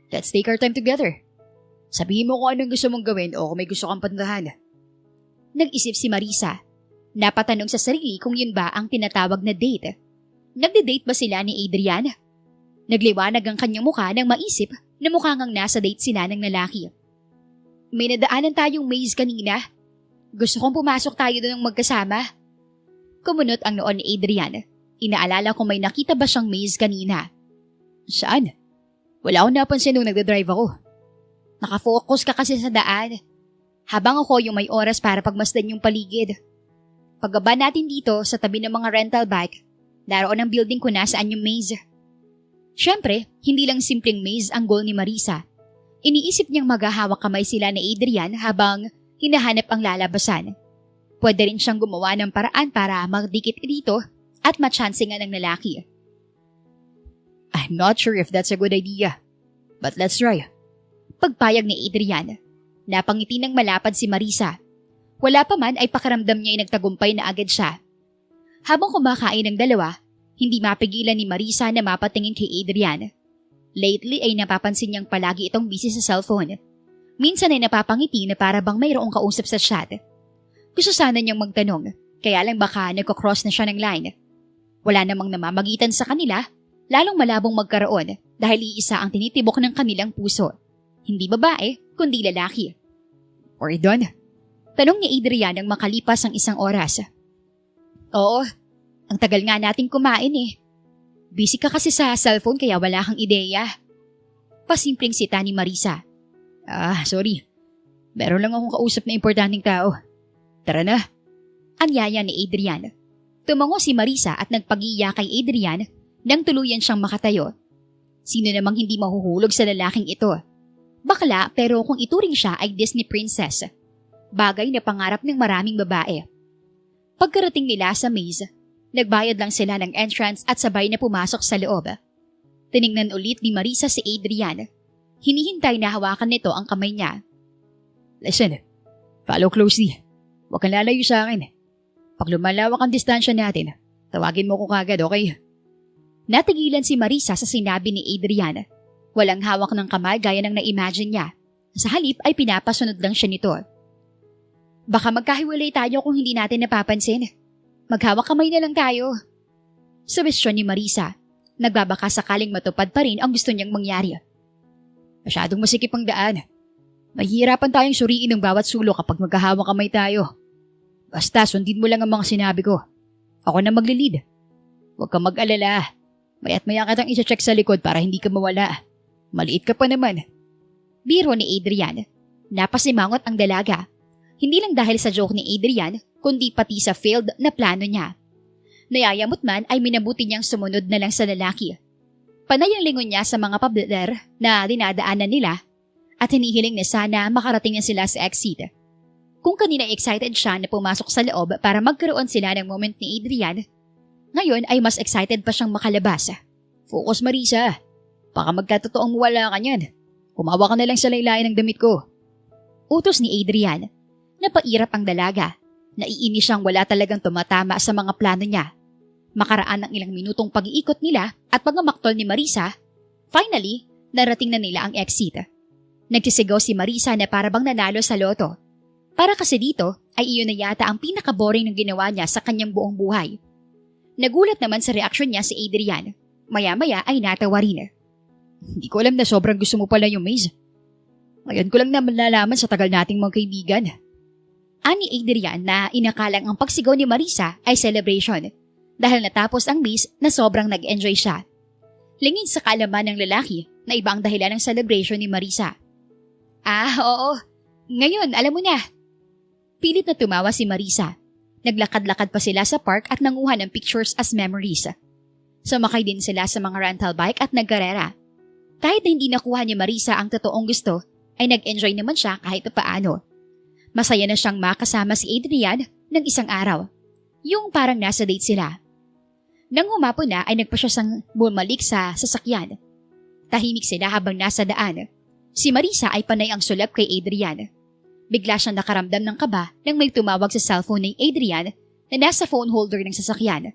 Let's take our time together. Sabihin mo kung anong gusto mong gawin o kung may gusto kang puntahan. Nag-isip si Marisa. Napatanong sa sarili kung yun ba ang tinatawag na date. Nagde-date ba sila ni Adrian? Nagliwanag ang kanyang mukha nang maisip na mukhang nasa date sila ng lalaki. May nadaanan tayong maze kanina. Gusto kong pumasok tayo doon ng magkasama. Kumunot ang noon ni Adrian. Inaalala kung may nakita ba siyang maze kanina. Saan? Wala akong napansin nung nagdadrive ako. Nakafocus ka kasi sa daan. Habang ako yung may oras para pagmasdan yung paligid. Pagbaba natin dito sa tabi ng mga rental bike, naroon ang building kung nasaan yung maze. Siyempre, hindi lang simpleng maze ang goal ni Marisa. Iniisip niyang maghahawak kamay sila ni Adrian habang hinahanap ang lalabasan. Pwede rin siyang gumawa ng paraan para magdikit dito at matsansingan ng lalaki. I'm not sure if that's a good idea, but let's try. Pagpayag ni Adrian. Napangiti ng malapad si Marisa. Wala pa man ay pakiramdam niya ay nagtagumpay na agad siya. Habang kumakain ng dalawa, hindi mapigilan ni Marisa na mapatingin kay Adrian. Lately ay napapansin niyang palagi itong busy sa cellphone. Minsan ay napapangiti na para bang mayroong kausap sa chat. Gusto sana niyang magtanong, kaya lang baka nagko-cross na siya ng line. Wala namang namamagitan sa kanila, lalong malabong magkaroon dahil iisa ang tinitibok ng kanilang puso. Hindi babae, kundi lalaki. We're done? Tanong ni Adrian nang makalipas ang isang oras. Oo, ang tagal nga nating kumain eh. Busy ka kasi sa cellphone kaya wala kang ideya. Pasimpleng sita ni Marisa. Sorry. Meron lang akong kausap na importanteng tao. Tara na. Anyaya ni Adrian. Tumango si Marisa at nagpagiya kay Adrian nang tuluyan siyang makatayo. Sino namang hindi mahuhulog sa lalaking ito? Bakla pero kung ituring siya ay Disney princess. Bagay na pangarap ng maraming babae. Pagkarating nila sa maze, nagbayad lang sila ng entrance at sabay na pumasok sa loob. Tiningnan ulit ni Marisa si Adrian. Hinihintay na hawakan nito ang kamay niya. Listen, follow closely. Huwag kang lalayo sa akin. Pag lumalawak ang distansya natin, tawagin mo ko kagad, okay? Natigilan si Marisa sa sinabi ni Adrian. Walang hawak ng kamay gaya ng na-imagine niya. Sa halip ay pinapasunod lang siya nito. Baka magkahiwalay tayo kung hindi natin napapansin. Maghawak kamay na lang tayo. Subestyon ni Marisa. Nagbabaka sakaling matupad pa rin ang gusto niyang mangyari. Masyadong masikip ang daan. Mahihirapan tayong suriin ng bawat sulok kapag maghahawak kamay tayo. Basta sundin mo lang ang mga sinabi ko. Ako na maglilid. Huwag kang mag-alala. Maya't maya kitang isa-check sa likod para hindi ka mawala. Maliit ka pa naman. Biro ni Adrian. Napasimangot ang dalaga. Hindi lang dahil sa joke ni Adrian, kundi pati sa failed na plano niya. Nayayamot man ay minabuti niyang sumunod na lang sa lalaki. Panay ang lingon niya sa mga pabler na dinadaanan nila at hinihiling na sana makarating na sila sa exit. Kung kanina excited siya na pumasok sa loob para magkaroon sila ng moment ni Adrian, ngayon ay mas excited pa siyang makalabas. Focus, Marisa. Baka magkatotoong wala ka niyan. Kumawa ka na lang sa laylayan ng damit ko. Utos ni Adrian. Napairap ang dalaga. Naiinis siyang wala talagang tumatama sa mga plano niya. Makaraan ng ilang minutong pag-iikot nila at pagmamaktol ni Marisa, finally, narating na nila ang exit. Nagsisigaw si Marisa na para bang nanalo sa loto. Para kasi dito ay iyon na yata ang pinaka-boring ng ginawa niya sa kanyang buong buhay. Nagulat naman sa reaksyon niya si Adrian. Maya-maya ay natawa rin. Hindi ko alam na sobrang gusto mo pala yung maze. Ngayon ko lang na malalaman sa tagal nating mga kaibigan. Ani Adrian na inakalang ang pagsigaw ni Marisa ay celebration dahil natapos ang maze na sobrang nag-enjoy siya. Lingid sa kaalaman ng lalaki na iba ang dahilan ng celebration ni Marisa. Oo. Ngayon, alam mo na. Pilit na tumawa si Marisa. Naglakad-lakad pa sila sa park at nanguha ng pictures as memories. Sumakay din sila sa mga rental bike at nagkarera. Kahit na hindi nakuha ni Marisa ang totoong gusto, ay nag-enjoy naman siya kahit paano. Masaya na siyang makasama si Adrian ng isang araw. Yung parang nasa date sila. Nang humapon na ay nagpa siya sang bumalik sa sasakyan. Tahimik sila habang nasa daan. Si Marisa ay panay ang sulap kay Adrian. Bigla siyang nakaramdam ng kaba nang may tumawag sa cellphone ni Adrian na nasa phone holder ng sasakyan.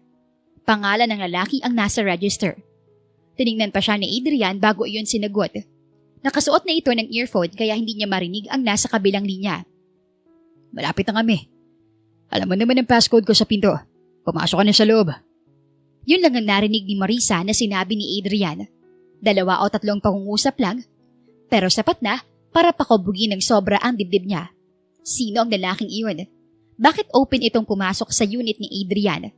Pangalan ng lalaki ang nasa register. Tiningnan pa siya ni Adrian bago iyon sinagot. Nakasuot na ito ng earphone kaya hindi niya marinig ang nasa kabilang linya. Malapit na kami. Alam mo naman ang passcode ko sa pinto. Pumasok ka na sa loob. Yun lang ang narinig ni Marisa na sinabi ni Adrian. 2 o 3 pangungusap lang, pero sapat na para pakabugin ng sobra ang dibdib niya. Sino ang lalaking iyon? Bakit open itong pumasok sa unit ni Adrian?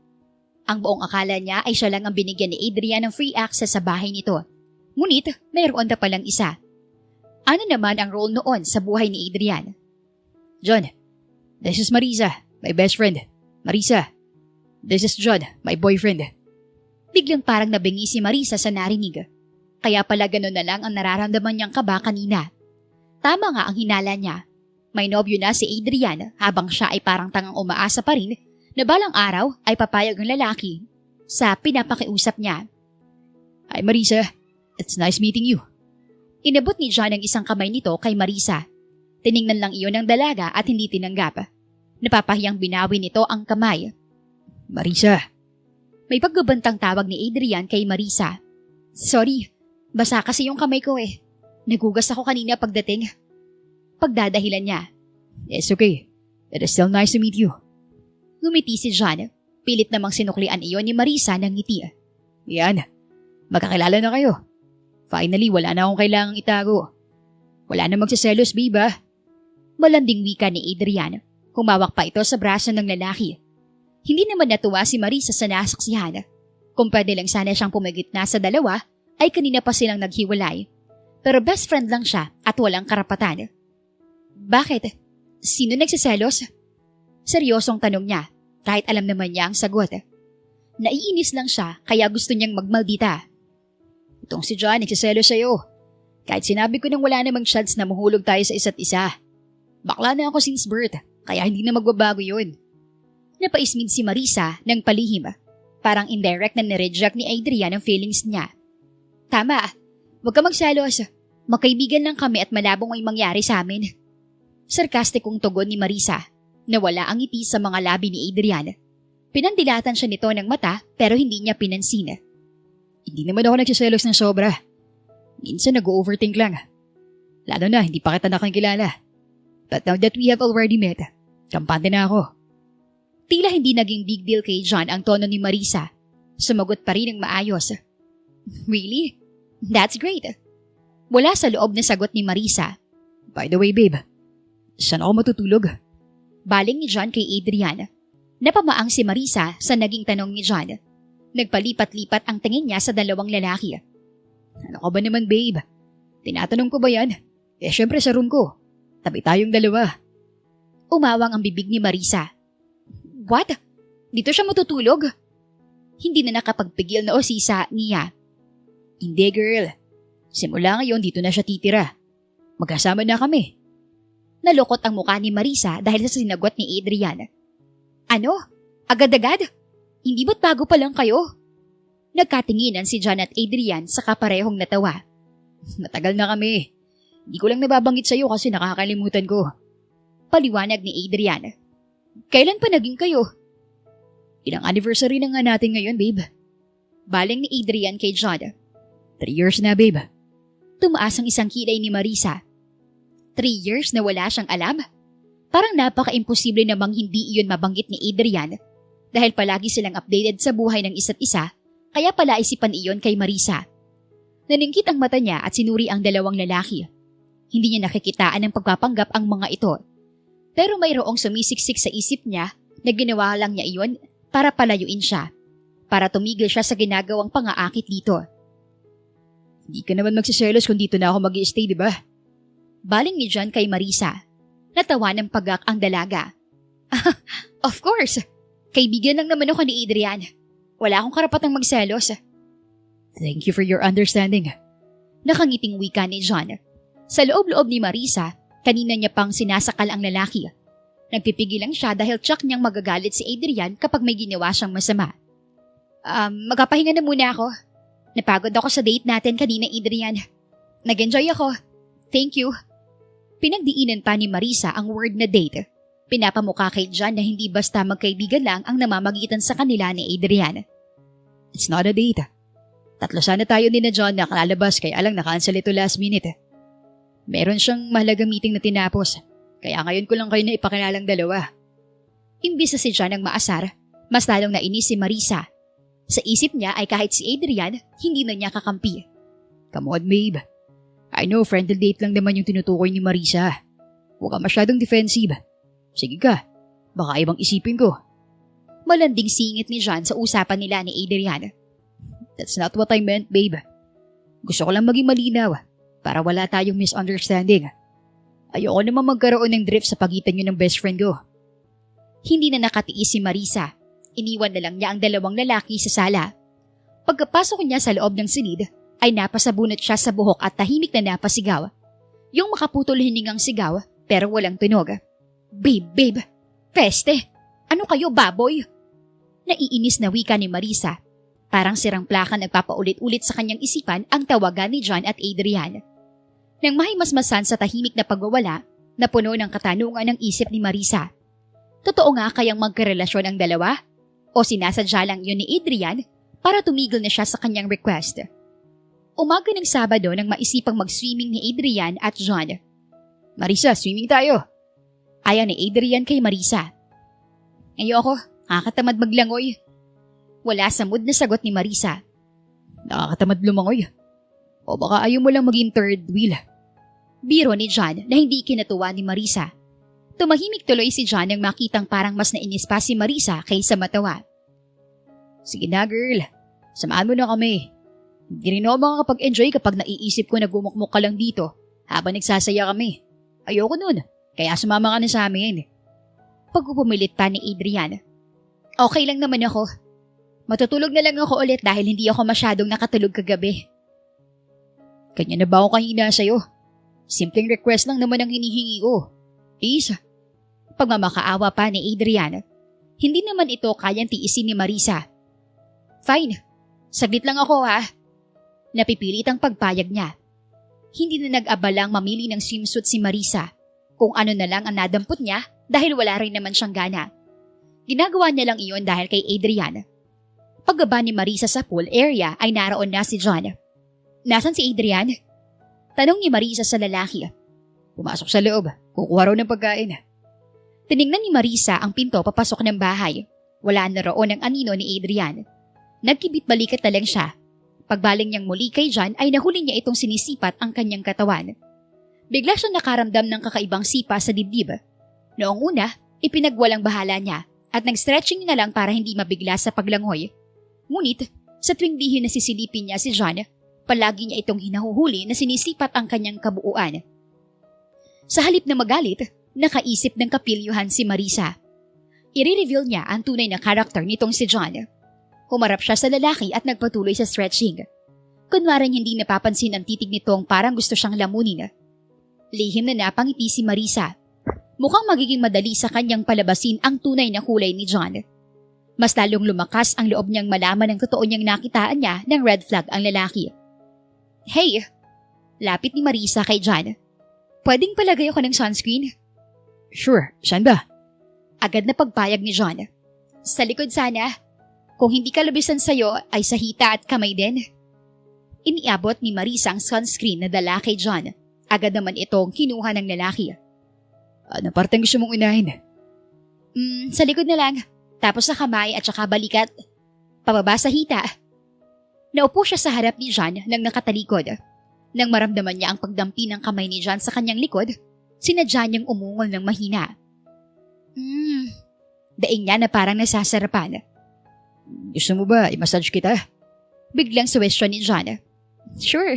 Ang buong akala niya ay siya lang ang binigyan ni Adrian ng free access sa bahay nito. Ngunit mayroon na palang isa. Ano naman ang role noon sa buhay ni Adrian? John, this is Marisa, my best friend. Marisa, this is John, my boyfriend. Biglang parang nabingi si Marisa sa narinig. Kaya pala ganun na lang ang nararamdaman niyang kaba kanina. Tama nga ang hinala niya. May nobyo na si Adrian habang siya ay parang tangang umaasa pa rin na balang araw ay papayag ang lalaki sa pinapakiusap niya. Hi Marisa, it's nice meeting you. Inabot ni John ang isang kamay nito kay Marisa. Tiningnan lang iyon ng dalaga at hindi tinanggap. Napapahiyang binawi nito ang kamay. Marisa. May pagbabantang tawag ni Adrian kay Marisa. Sorry, basa kasi yung kamay ko eh. Nagugas ako kanina pagdating. Pagdadahilan niya. It's okay. It is still nice to meet you. Ngumiti si John. Pilit namang sinuklian iyon ni Marisa ng ngiti. Yan, magkakilala na kayo. Finally, wala na akong kailangang itago. Wala na magsiselos, babe ah. Malanding wika ni Adrian. Humawak pa ito sa braso ng lalaki. Hindi naman natuwa si Marisa sa nasaksihan. Kung pwede lang sana siyang pumigit na sa dalawa, ay kanina pa silang naghiwalay. Pero best friend lang siya at walang karapatan. Bakit? Sino nagsiselos? Seryosong tanong niya, kahit alam naman niya ang sagot. Naiinis lang siya kaya gusto niyang magmaldita. Itong si John nagsiselos sa'yo. Kahit sinabi ko nang wala namang chance na mahulog tayo sa isa't isa. Bakla na ako since birth, kaya hindi na magbabago yun. Napaismid si Marisa ng palihim. Parang indirect na nireject ni Adrian ang feelings niya. Tama, huwag ka magselos. Magkaibigan lang kami at malabong may mangyari sa amin. Sarkastikong tugon ni Marisa. Nawala ang ngiti sa mga labi ni Adrian. Pinandilatan siya nito ng mata pero hindi niya pinansin. Hindi naman ako nagsiselos ng sobra. Minsan nag-overthink lang. Lalo na hindi pa kita nakakilala. But now that we have already met, kampante na ako. Tila hindi naging big deal kay John ang tono ni Marisa. Sumagot pa rin ng maayos. Really? That's great. Wala sa loob na sagot ni Marisa. By the way, babe, saan ako matutulog? Baling ni John kay Adrian. Napamaang si Marisa sa naging tanong ni John. Nagpalipat-lipat ang tingin niya sa dalawang lalaki. Ano ka ba naman, babe? Tinatanong ko ba yan? Syempre sa room ko. Tabi tayong dalawa. Umawang ang bibig ni Marisa. What? Dito siya matutulog? Hindi na nakapagpigil na usisa niya. Hindi, girl. Simula ngayon dito na siya titira. Magkasama na kami. Nalukot ang mukha ni Marisa dahil sa sinagot ni Adrian. Ano? Agad-agad? Hindi ba't bago pa lang kayo? Nagkatinginan si John at Adrian sa kaparehong natawa. Matagal na kami. Hindi ko lang nababanggit sa'yo kasi nakakalimutan ko. Paliwanag ni Adrian. Kailan pa naging kayo? Ilang anniversary na nga natin ngayon, babe. Baling ni Adrian kay John. 3 years na, babe. Tumaas ang isang kilay ni Marisa. 3 years na wala siyang alam? Parang napaka-imposible namang hindi iyon mabanggit ni Adrian dahil palagi silang updated sa buhay ng isa't isa, kaya pala isipan iyon kay Marisa. Naningkit ang mata niya at sinuri ang dalawang lalaki. Hindi niya nakikitaan ng pagpapanggap ang mga ito. Pero mayroong sumisiksik sa isip niya na ginawa lang niya iyon para palayuin siya. Para tumigil siya sa ginagawang pangaakit dito. Hindi ka naman magsiselos kung dito na ako mag-i-stay, di ba? Baling ni John kay Marisa. Natawa ng pagak ang dalaga. Of course! Kaibigan lang naman ako ni Adrian. Wala akong karapatang magselos. Thank you for your understanding. Nakangiting wika ni John. Sa loob-loob ni Marisa, kanina niya pang sinasakal ang lalaki. Nagpipigil lang siya dahil tsak niyang magagalit si Adrian kapag may ginawa siyang masama. Magpapahinga na muna ako. Napagod ako sa date natin kanina, Adrian. Nag-enjoy ako. Thank you. Pinagdiinan pa ni Marisa ang word na date. Pinapamukha kay John na hindi basta magkaibigan lang ang namamagitan sa kanila ni Adrian. It's not a date. 3 sana tayo ni na John na kalalabas kaya lang na-cancel ito last minute. Meron siyang mahalagang meeting na tinapos. Kaya ngayon ko lang kayo na ipakilalang dalawa. Imbis na si John ang maasar, mas lalong nainis si Marisa. Sa isip niya ay kahit si Adrian, hindi na niya kakampi. Come on, babe. I know friendly date lang naman yung tinutukoy ni Marisa. Huwag ka masyadong defensive. Sige ka, baka ibang isipin ko. Malanding singit ni John sa usapan nila ni Adrian. That's not what I meant, babe. Gusto ko lang maging malinaw para wala tayong misunderstanding. Ayoko naman magkaroon ng drift sa pagitan niyo ng best friend ko. Hindi na nakatiis si Marisa. Iniwan na lang niya ang dalawang lalaki sa sala. Pagkapasok niya sa loob ng silid, ay napasabunot siya sa buhok at tahimik na napasigaw. Yung makaputol hiningang sigaw pero walang tunog. Babe, peste! Ano kayo, baboy? Naiinis na wika ni Marisa. Parang sirang plaka nagpapaulit-ulit sa kanyang isipan ang tawagan ni John at Adrian. Nang mahimasmasan sa tahimik na pagwawala, napuno ng katanungan ng isip ni Marisa. Totoo nga kayang magkarelasyon ang dalawa? O sinasadya lang yun ni Adrian para tumigil na siya sa kanyang request? Umaga ng Sabado nang maisipang mag-swimming ni Adrian at John. Marisa, swimming tayo. Ayaw ni Adrian kay Marisa. Ayoko, nakakatamad maglangoy. Wala sa mood na sagot ni Marisa. Nakakatamad lumangoy. O baka ayaw mo lang maging third wheel. Biro ni John na hindi kinatuwa ni Marisa. Tumahimik tuloy si John nang makitang parang mas nainis pa si Marisa kaysa matawa. Sige na, girl. Samahan mo na kami. Hindi rin ako makakapag-enjoy kapag naiisip ko na gumukmuk ka lang dito habang nagsasaya kami. Ayoko nun, kaya sumama ka na sa amin. Pagpupumilit pa ni Adrian. Okay lang naman ako. Matutulog na lang ako ulit dahil hindi ako masyadong nakatulog kagabi. Kanya na ba ako kahina sa'yo? Simpleng request lang naman ang hinihingi ko. Please. Pagmamakaawa pa ni Adrian. Hindi naman ito kayang tiisin ni Marisa. Fine. Saglit lang ako ha. Napipilit ang pagpayag niya. Hindi na nag-abalang mamili ng swimsuit si Marisa. Kung ano na lang ang nadampot niya dahil wala rin naman siyang gana. Ginagawa niya lang iyon dahil kay Adrian. Pagbaba ni Marisa sa pool area ay naroon na si John. Nasaan si Adrian? Tanong ni Marisa sa lalaki. Pumasok sa loob. Kukuha raw ng pagkain. Tiningnan ni Marisa ang pinto papasok ng bahay. Wala na roon ang anino ni Adrian. Nagkibit balikat na lang siya. Pagbaling niyang muli kay John ay nahuli niya itong sinisipat ang kanyang katawan. Bigla siyang nakaramdam ng kakaibang sipa sa dibdib. Noong una, ipinagwalang bahala niya at nag-stretching na lang para hindi mabigla sa paglangoy. Ngunit, sa tuwing lihim na sisilipin niya si John, palagi niya itong hinahuhuli na sinisipat ang kanyang kabuuan. Sa halip na magalit, nakaisip ng kapilyuhan si Marisa. I-reveal niya ang tunay na karakter nitong si John. Humarap siya sa lalaki at nagpatuloy sa stretching. Kunwaring hindi napapansin ang titig nitong parang gusto siyang lamunin. Lihim na napangiti si Marisa. Mukhang magiging madali sa kanyang palabasin ang tunay na kulay ni John. Mas lalong lumakas ang loob niyang malaman ng totoo niyang nakitaan niya ng red flag ang lalaki. Hey! Lapit ni Marisa kay John. Pwedeng palagay ako ng sunscreen? Sure, saan ba? Agad na pagpayag ni John. Sa likod sana. Kung hindi ka labisan sa'yo ay sa hita at kamay din. Iniabot ni Marisa ang sunscreen na dala kay John. Agad naman itong kinuha ng lalaki. Ano parteng gusto mong unahin? Sa likod na lang. Tapos sa kamay at saka balikat. Pababa sa hita. Naupo siya sa harap ni John nang nakatalikod. Nang maramdaman niya ang pagdampi ng kamay ni John sa kanyang likod, sinadya niyang umungol ng mahina. Daing niya na parang nasasarapan. Gusto mo ba i-massage kita? Biglang suwestyon ni John. Sure,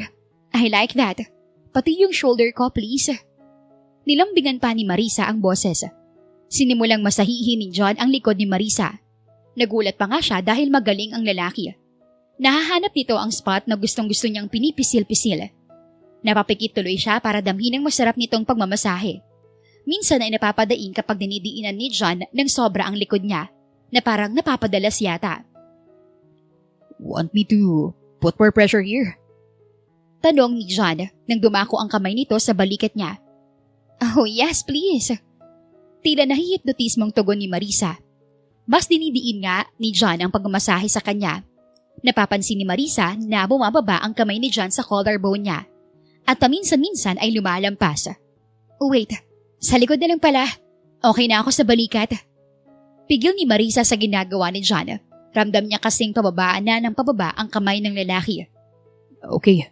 I like that. Pati yung shoulder ko, please. Nilambingan pa ni Marisa ang boses. Sinimulang masahihin ni John ang likod ni Marisa. Nagulat pa nga siya dahil magaling ang lalaki. Nahahanap nito ang spot na gustong-gusto niyang pinipisil-pisil. Napapikit tuloy siya para damhin ang masarap nitong pagmamasahe. Minsan ay napapadaing kapag dinidiinan ni John ng sobra ang likod niya na parang napapadalas yata. Want me to put more pressure here? Tanong ni John nang dumako ang kamay nito sa balikat niya. Oh yes, please. Tila nahihipnotismong tugon ni Marisa. Mas dinidiin nga ni John ang pagmamasahe sa kanya. Napapansin ni Marisa na bumababa ang kamay ni John sa collarbone niya at paminsan-minsan ay lumalampas. Wait, sa likod na lang pala. Okay na ako sa balikat. Pigil ni Marisa sa ginagawa ni John. Ramdam niya kasing pababaan na ng pababa ang kamay ng lalaki. Okay.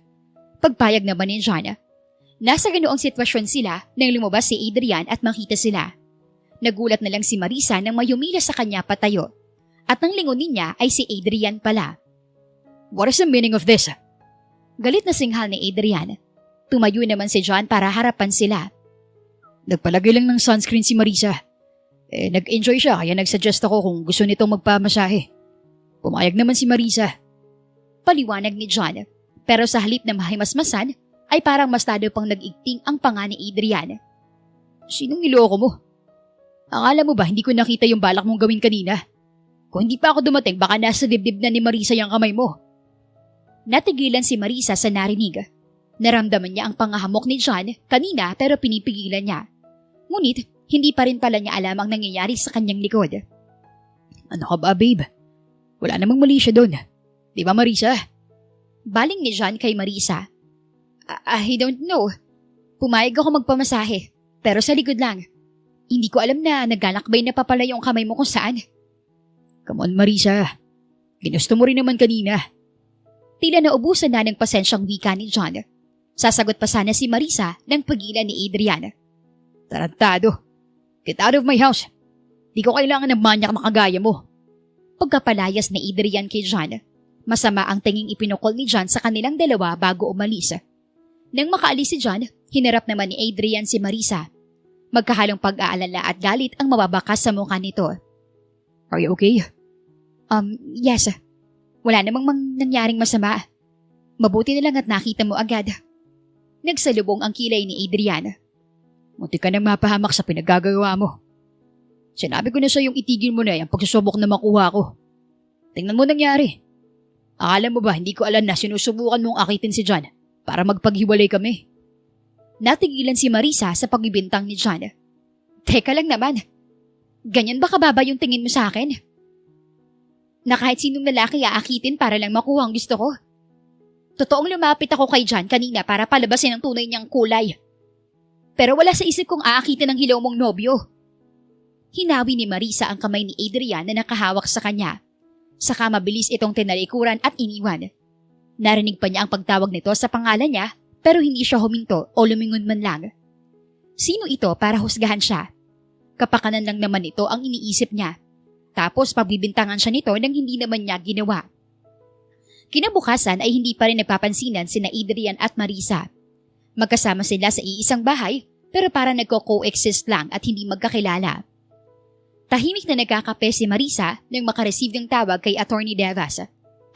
Pagpayag naman ni John. Nasa ganoong sitwasyon sila nang lumabas si Adrian at makita sila. Nagulat na lang si Marisa nang may humila sa kanya patayo. At nang lingunin niya ay si Adrian pala. What is the meaning of this? Galit na singhal ni Adrian. Tumayo naman si John para harapan sila. Nagpalagay lang ng sunscreen si Marisa. Nag-enjoy siya kaya nagsuggest ako kung gusto nitong magpamasahe. Pumayag naman si Marisa. Paliwanag ni John. Pero sa halip na mahimasmasan, ay parang mas lalo pang nag-igting ang panga ni Adrian. Sinong niloko mo? Akala mo ba hindi ko nakita yung balak mong gawin kanina? Kung hindi pa ako dumating, baka nasa dibdib na ni Marisa yung kamay mo. Natigilan si Marisa sa narinig. Naramdaman niya ang pangahamok ni John kanina pero pinipigilan niya. Ngunit, hindi pa rin pala niya alam ang nangyayari sa kanyang likod. Ano ka ba, babe? Wala namang mali siya doon. Di ba, Marisa? Baling ni John kay Marisa. I don't know. Pumayag ako magpamasahe, pero sa likod lang. Hindi ko alam na naglalakbay na pa pala yung kamay mo kung saan. Come on, Marisa. Ginusto mo rin naman kanina. Tila naubusan na ng pasensyang wika ni John. Sasagot pa sana si Marisa ng pagilan ni Adrian. Tarantado. Get out of my house. Di ko kailangan ng manyak na kagaya mo. Pagkapalayas ni Adrian kay John, masama ang tinging ipinukol ni John sa kanilang dalawa bago umalis. Nang makaalis si John, hinarap naman ni Adrian si Marisa. Magkahalong pag-aalala at galit ang mababakas sa mukha nito. Are you okay? Yes. Wala namang nangyaring masama. Mabuti na lang at nakita mo agad. Nagsalubong ang kilay ni Adrian. Munti ka nang mapahamak sa pinagagawa mo. Sinabi ko na sa yung itigil mo na yung pagsusubok na makuha ko. Tingnan mo nangyari. Akala mo ba hindi ko alam na sinusubukan mong akitin si John para magpaghiwalay kami? Natigilan si Marisa sa pagbibintang ni John. Teka lang naman. Ganyan ba kababa yung tingin mo sa akin? Na kahit sinong lalaki aakitin para lang makuha ang gusto ko? Totoong lumapit ako kay John kanina para palabasin ang tunay niyang kulay. Pero wala sa isip kong aakitin ang hilaw mong nobyo. Hinawi ni Marisa ang kamay ni Adrian na nakahawak sa kanya. Saka mabilis itong tinalikuran at iniwan. Narinig pa niya ang pagtawag nito sa pangalan niya pero hindi siya huminto o lumingon man lang. Sino ito para husgahan siya? Kapakanan lang naman ito ang iniisip niya. Tapos pagbibintangan siya nito nang hindi naman niya ginawa. Kinabukasan ay hindi pa rin nagpapansinan sina Adrian at Marisa. Magkasama sila sa iisang bahay pero parang nagko-coexist lang at hindi magkakilala. Tahimik na nagkakape si Marisa nang makareceive ng tawag kay Attorney Devas.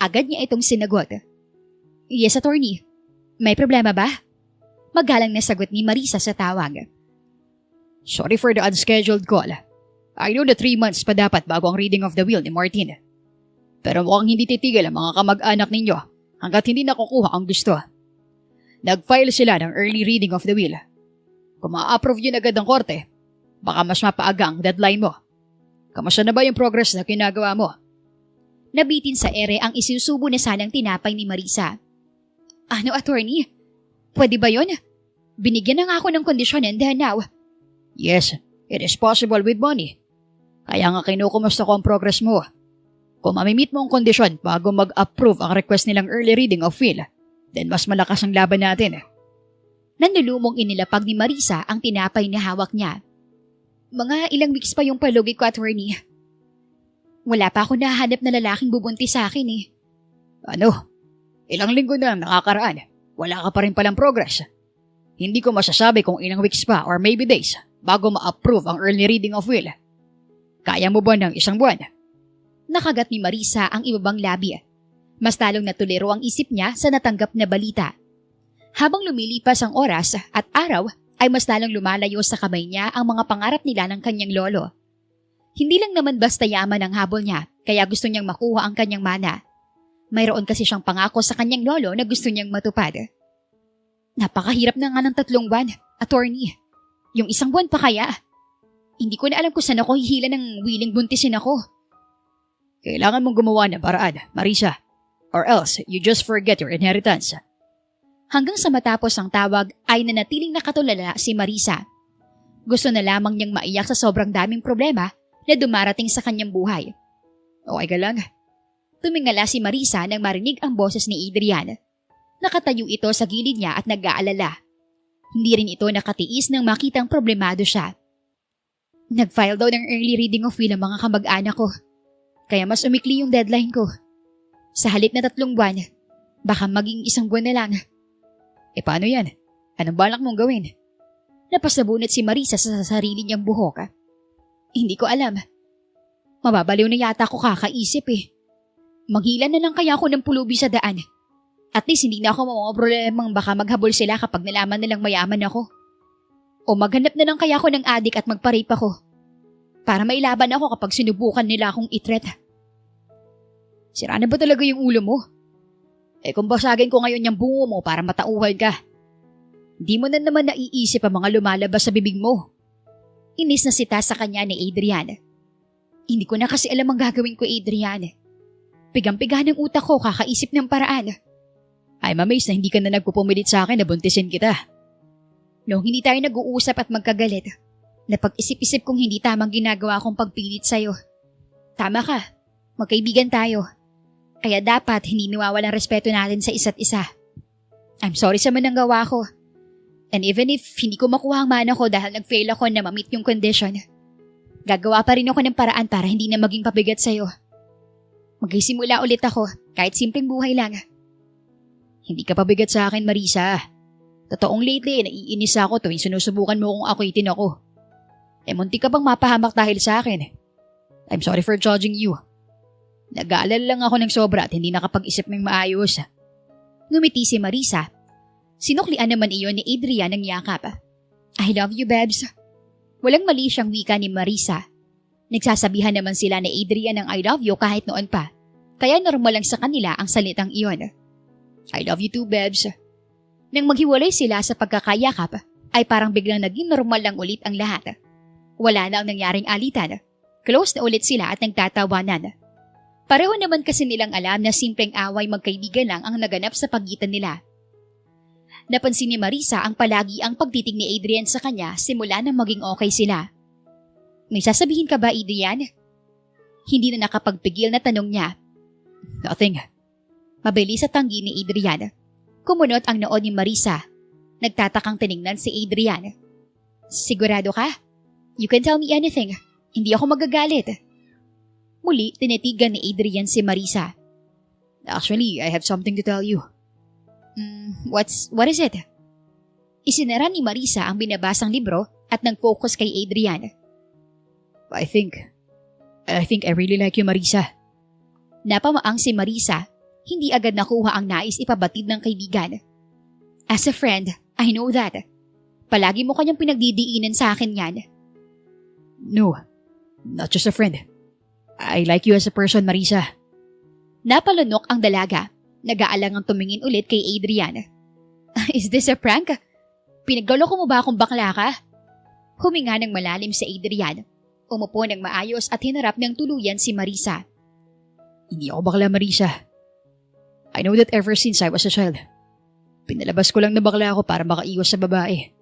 Agad niya itong sinagot. Yes, Attorney. May problema ba? Magalang na sagot ni Marisa sa tawag. Sorry for the unscheduled call. I know na 3 months pa dapat bago ang reading of the will ni Martin. Pero mukhang hindi titigil ang mga kamag-anak ninyo hanggat hindi nakukuha ang gusto. Nag-file sila ng early reading of the will. Kung ma-approve yun agad ng korte, baka mas mapaaga ang deadline mo. Kamusta na ba yung progress na ginagawa mo? Nabitin sa ere ang isusubo na sanang tinapay ni Marisa. Ano, attorney? Pwede ba yun? Binigyan na nga ako ng kondisyon and then now. Yes, it is possible with money. Kaya nga kinukumusta ko ang progress mo. Kung mamimit mo ang kondisyon bago mag-approve ang request nilang early reading of will, then mas malakas ang laban natin. Nanlulumong inilapag ni Marisa ang tinapay na hawak niya. Mga ilang weeks pa yung palugi ko, attorney. Wala pa ako nahanap na lalaking bubuntis sa akin eh. Ano? Ilang linggo na ang nakakaraan. Wala ka pa rin palang progress. Hindi ko masasabi kung ilang weeks pa or maybe days bago ma-approve ang early reading of will. Kaya mo ba ng 1 buwan? Nakagat ni Marisa ang ibabang labi. Mas talong natuliro ang isip niya sa natanggap na balita. Habang lumilipas ang oras at araw, ay mas lalong lumalayo sa kamay niya ang mga pangarap nila ng kanyang lolo. Hindi lang naman basta yaman ang habol niya, kaya gusto niyang makuha ang kanyang mana. Mayroon kasi siyang pangako sa kanyang lolo na gusto niyang matupad. Napakahirap na nga ng 3 buwan, attorney. Yung 1 buwan pa kaya? Hindi ko na alam kung saan ako hihila ng willing buntisin ako. Kailangan mong gumawa ng paraan, Marisa. Or else, you just forget your inheritance. Hanggang sa matapos ang tawag ay nanatiling nakatulala si Marisa. Gusto na lamang niyang maiyak sa sobrang daming problema na dumarating sa kanyang buhay. Okay ka lang? Tumingala si Marisa nang marinig ang boses ni Adrian. Nakatayo ito sa gilid niya at nag-aalala. Hindi rin ito nakatiis nang makitang problemado siya. Nag-file daw ng early reading of will ang mga kamag-anak ko. Kaya mas umikli yung deadline ko. Sa halip na 3 buwan, baka maging 1 buwan na lang. Paano yan? Anong balak mong gawin? Napasabunot si Marisa sa sarili niyang buhok. Hindi ko alam. Mababaliw na yata ako kakaisip eh. Maghilan na lang kaya ako ng pulubi sa daan. At least hindi na ako mamamrolemang baka maghabol sila kapag nalaman nilang mayaman ako. O maghanap na lang kaya ako ng adik at magpa-rape ako. Para mailaban ako kapag sinubukan nila akong i-threat. Sira na ba talaga yung ulo mo? Kung basagin ko ngayon yung bungo mo para matauhan ka. Di mo na naman naiisip ang mga lumalabas sa bibig mo. Inis na sita sa kanya ni Adrian. Hindi ko na kasi alam ang gagawin ko, Adrian. Pigang-piga ng utak ko kakaisip ng paraan. I'm amazed na hindi ka na nagpupumilit sa akin na buntisin kita. Noong hindi tayo nag-uusap at magkagalit, napag-isip-isip kong hindi tamang ginagawa kong pagpilit sa'yo. Tama ka, magkaibigan tayo. Kaya dapat hindi nawawalang respeto natin sa isa't isa. I'm sorry sa mananggawa ko. And even if hindi ko makuha ang mana ko dahil nag-fail ako na ma-meet yung condition, gagawa pa rin ako ng paraan para hindi na maging pabigat sa'yo. Magsisimula ulit ako, kahit simpleng buhay lang. Hindi ka pabigat sa akin, Marisa. Totoong lately, naiinis ako tuwing sinusubukan mo kung akuitin ako. Munti ka bang mapahamak dahil sa akin. I'm sorry for judging you. Nag-aalala lang ako ng sobra at hindi nakapag-isip ng maayos. Ngumiti si Marisa. Sinuklian naman iyon ni Adrian ng yakap. I love you, Babs. Walang mali siyang wika ni Marisa. Nagsasabihan naman sila ni Adrian ng I love you kahit noon pa. Kaya normal lang sa kanila ang salitang iyon. I love you too, Babs. Nang maghiwalay sila sa pagkakayakap, ay parang biglang naging normal lang ulit ang lahat. Wala na ang nangyaring alitan. Close na ulit sila at nagtatawanan. Pareho naman kasi nilang alam na simpleng away magkaibigan lang ang naganap sa pagitan nila. Napansin ni Marisa ang palagi ang pagtitig ni Adrian sa kanya simula nang maging okay sila. May sasabihin ka ba, Adrian? Hindi na nakapagpigil na tanong niya. Nothing. Mabilis sa tanggi ni Adrian. Kumunot ang noo ni Marisa. Nagtatakang tiningnan si Adrian. Sigurado ka? You can tell me anything. Hindi ako magagalit. Muli, tinitigan ni Adrian si Marisa. Actually, I have something to tell you. What is it? Isinara ni Marisa ang binabasang libro at nag-focus kay Adrian. I think I really like you, Marisa. Napamaang si Marisa. Hindi agad nakuha ang nais ipabatid ng kaibigan. As a friend, I know that. Palagi mo kanyang pinagdidiinan sa akin yan. No, Not just a friend. I like you as a person, Marisa. Napalunok ang dalaga. Nag-aalangang tumingin ulit kay Adrian. Is this a prank? Pinagloloko mo ba akong bakla ka? Huminga ng malalim si Adrian. Umupo ng maayos at hinarap ng tuluyan si Marisa. Hindi ako bakla, Marisa. I know that ever since I was a child. Pinalabas ko lang na bakla ako para makaiwas sa babae.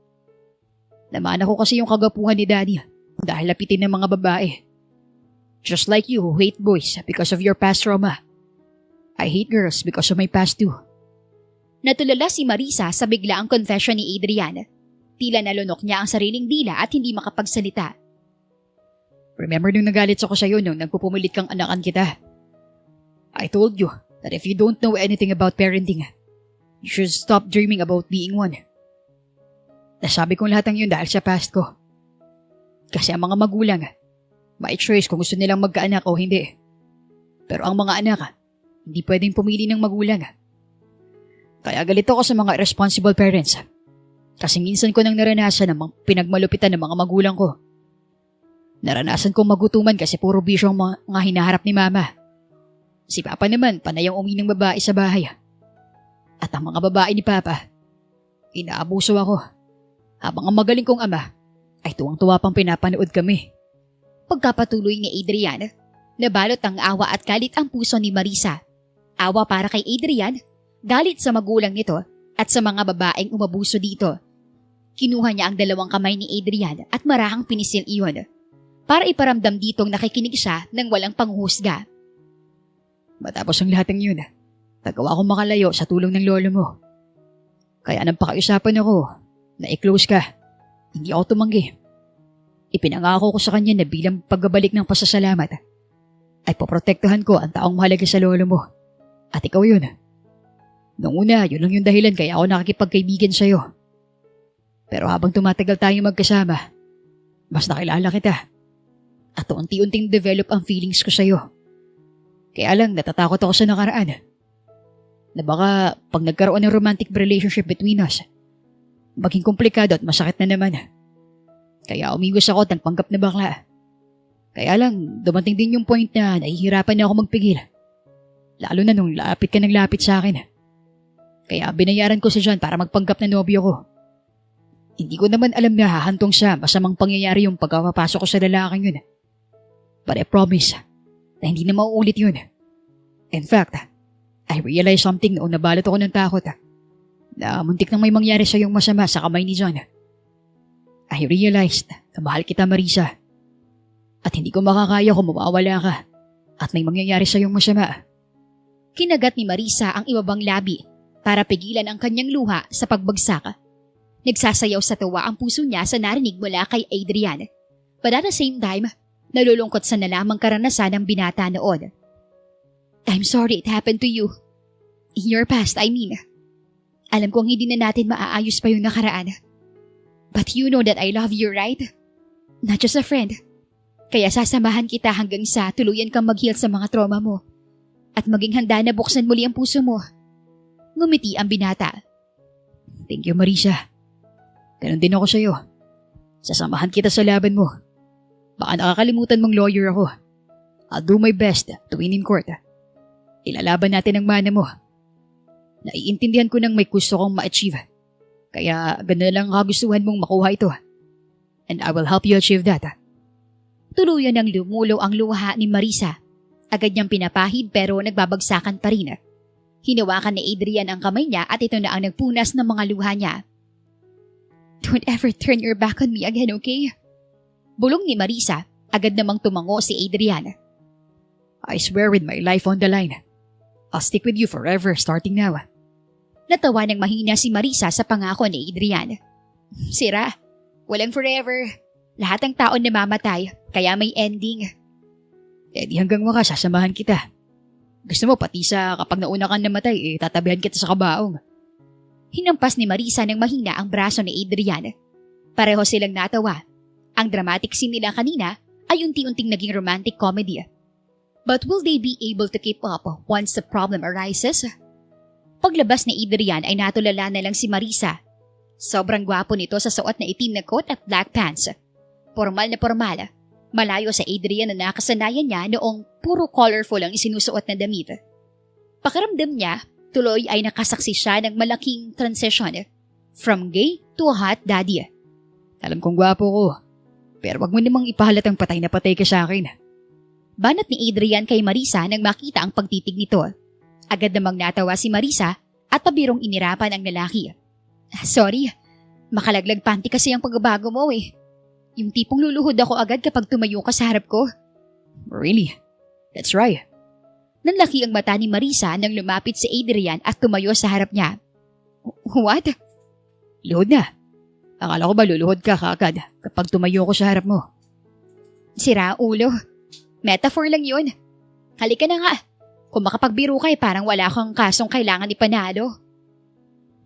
Naman ako kasi yung kagapuhan ni Daddy dahil lapitin ng mga babae. Just like you who hate boys because of your past trauma. I hate girls because of my past too. Natulala si Marisa sa biglaang confession ni Adrian. Tila nalunok niya ang sariling dila at hindi makapagsalita. Remember nung nagalit ako sa'yo nung nagpupumilit kang anakan kita? I told you that if you don't know anything about parenting, you should stop dreaming about being one. Nasabi kong lahat ng yun dahil sa past ko. Kasi ang mga magulang, may choice kung gusto nilang magkaanak o hindi. Pero ang mga anak, hindi pwedeng pumili ng magulang. Kaya galit ako sa mga irresponsible parents. Kasi minsan ko nang naranasan ang pinagmalupitan ng mga magulang ko. Naranasan kong magutuman kasi puro bisyo ang mga hinaharap ni Mama. Si Papa naman, panay ang uminang babae sa bahay. At ang mga babae ni Papa, inaabuso ako. Habang ang magaling kong ama, ay tuwang-tuwa pang pinapanood kami. Pagkapatuloy ni Adrian, nabalot ang awa at galit ang puso ni Marisa. Awa para kay Adrian, galit sa magulang nito at sa mga babaeng umabuso dito. Kinuha niya ang dalawang kamay ni Adrian at marahang pinisil iyon para iparamdam ditong nakikinig siya ng walang panghuhusga. Matapos ang lahat ng yun, nagawa akong makalayo sa tulong ng lolo mo. Kaya nang pakiusapan ako na i-close ka, hindi ako tumanggi. Ipinangako ko sa kanya na bilang pagbabalik ng pasasalamat ay poprotektahan ko ang taong mahalaga sa lolo mo. At ikaw yun. Noong una, yun lang yung dahilan kaya ako nakikipagkaibigan sa'yo. Pero habang tumatagal tayong magkasama, mas nakilala kita. At unti-unting develop ang feelings ko sa'yo. Kaya lang natatakot ako sa nakaraan. Na baka pag nagkaroon ng romantic relationship between us, maging komplikado at masakit na naman. Kaya umigos ako at nagpanggap na bakla. Kaya lang, dumating din yung point na nahihirapan na ako magpigil. Lalo na nung lapit ka ng lapit sa akin. Kaya binayaran ko si John para magpanggap na nobyo ko. Hindi ko naman alam na hahantong sa masamang pangyayari yung pagkapapasok ko sa lalaking yun. But I promise na hindi na mauulit yun. In fact, I realized something noong nabalot ako ng takot na muntik nang may mangyari sa iyong masama sa kamay ni John. I realized na mahal kita, Marisa. At hindi ko makakaya kung mawawala ka at may mangyayari sa iyong masama. Kinagat ni Marisa ang ibabang labi para pigilan ang kanyang luha sa pagbagsak. Nagsasayaw sa tuwa ang puso niya sa narinig mula kay Adrian. But at the same time, nalulungkot sa nalamang karanasan ng binata noon. I'm sorry it happened to you. In your past, I mean. Alam kong hindi na natin maaayos pa yung nakaraan. But you know that I love you, right? Not just a friend. Kaya sasamahan kita hanggang sa tuluyan kang mag-heal sa mga trauma mo. At maging handa na buksan muli ang puso mo. Ngumiti ang binata. Thank you, Marisa. Ganon din ako sa'yo. Sasamahan kita sa laban mo. Baka nakakalimutan mong lawyer ako. I'll do my best to win in court. Ilalaban natin ang mana mo. Naiintindihan ko nang may gusto kong ma-achieve. Kaya ganda lang kagustuhan mong makuha ito. And I will help you achieve that. Tuluyan ng lumulo ang luha ni Marisa. Agad niyang pinapahid pero nagbabagsakan pa rin. Hinawakan ni Adrian ang kamay niya at ito na ang nagpunas ng mga luha niya. Don't ever turn your back on me again, okay? Bulong ni Marisa, agad namang tumango si Adrian. I swear with my life on the line. I'll stick with you forever starting now. Natawa ng mahina si Marisa sa pangako ni Adrian. Sira, walang forever. Lahat ng taon namamatay, kaya may ending. Eh di hanggang wakas sasamahan kita. Gusto mo pati sa kapag nauna kang namatay, tatabihan kita sa kabaong. Hinampas ni Marisa ng mahina ang braso ni Adrian. Pareho silang natawa. Ang dramatic scene nila kanina ay unti-unting naging romantic comedy. But will they be able to keep up once the problem arises? Paglabas ni Adrian ay natulala na lang si Marisa. Sobrang gwapo nito sa suot na itim na coat at black pants. Formal na formal. Malayo sa Adrian na nakasanayan niya noong puro colorful ang isinusuot na damit. Pakiramdam niya, tuloy ay nakasaksi siya ng malaking transition from gay to hot daddy. Alam kong gwapo ko, pero wag mo namang ipahalatang patay na patay ka sa akin. Banat ni Adrian kay Marisa nang makita ang pagtitig nito. Agad namang natawa si Marisa at pabirong inirapan ang lalaki. Sorry, makalaglag panty kasi ang pagbabago mo eh. Yung tipong luluhod ako agad kapag tumayo ka sa harap ko. Really? That's right. Nanlaki ang mata ni Marisa nang lumapit si Adrian at tumayo sa harap niya. What? Luhod na. Akala ko ba luluhod ka kaagad kapag tumayo ko sa harap mo? Sira ulo. Metaphor lang yun. Halika na nga. Kung makapagbiro ka parang wala kang kasong kailangan ipanalo.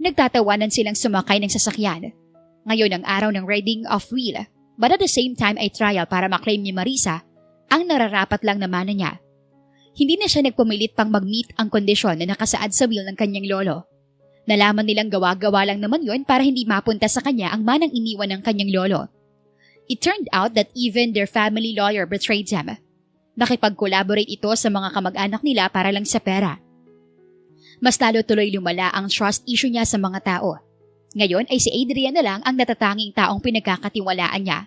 Nagtatawanan silang sumakay ng sasakyan. Ngayon ang araw ng riding of wheel, but at the same time ay trial para maklaim ni Marisa ang nararapat lang naman na niya. Hindi na siya nagpumilit pang mag-meet ang kondisyon na nakasaad sa will ng kanyang lolo. Nalaman nilang gawa-gawa lang naman yon para hindi mapunta sa kanya ang manang iniwan ng kanyang lolo. It turned out that even their family lawyer betrayed them. Nakipag-collaborate ito sa mga kamag-anak nila para lang sa pera. Mas lalo tuloy lumala ang trust issue niya sa mga tao. Ngayon ay si Adrian na lang ang natatanging taong pinagkakatiwalaan niya.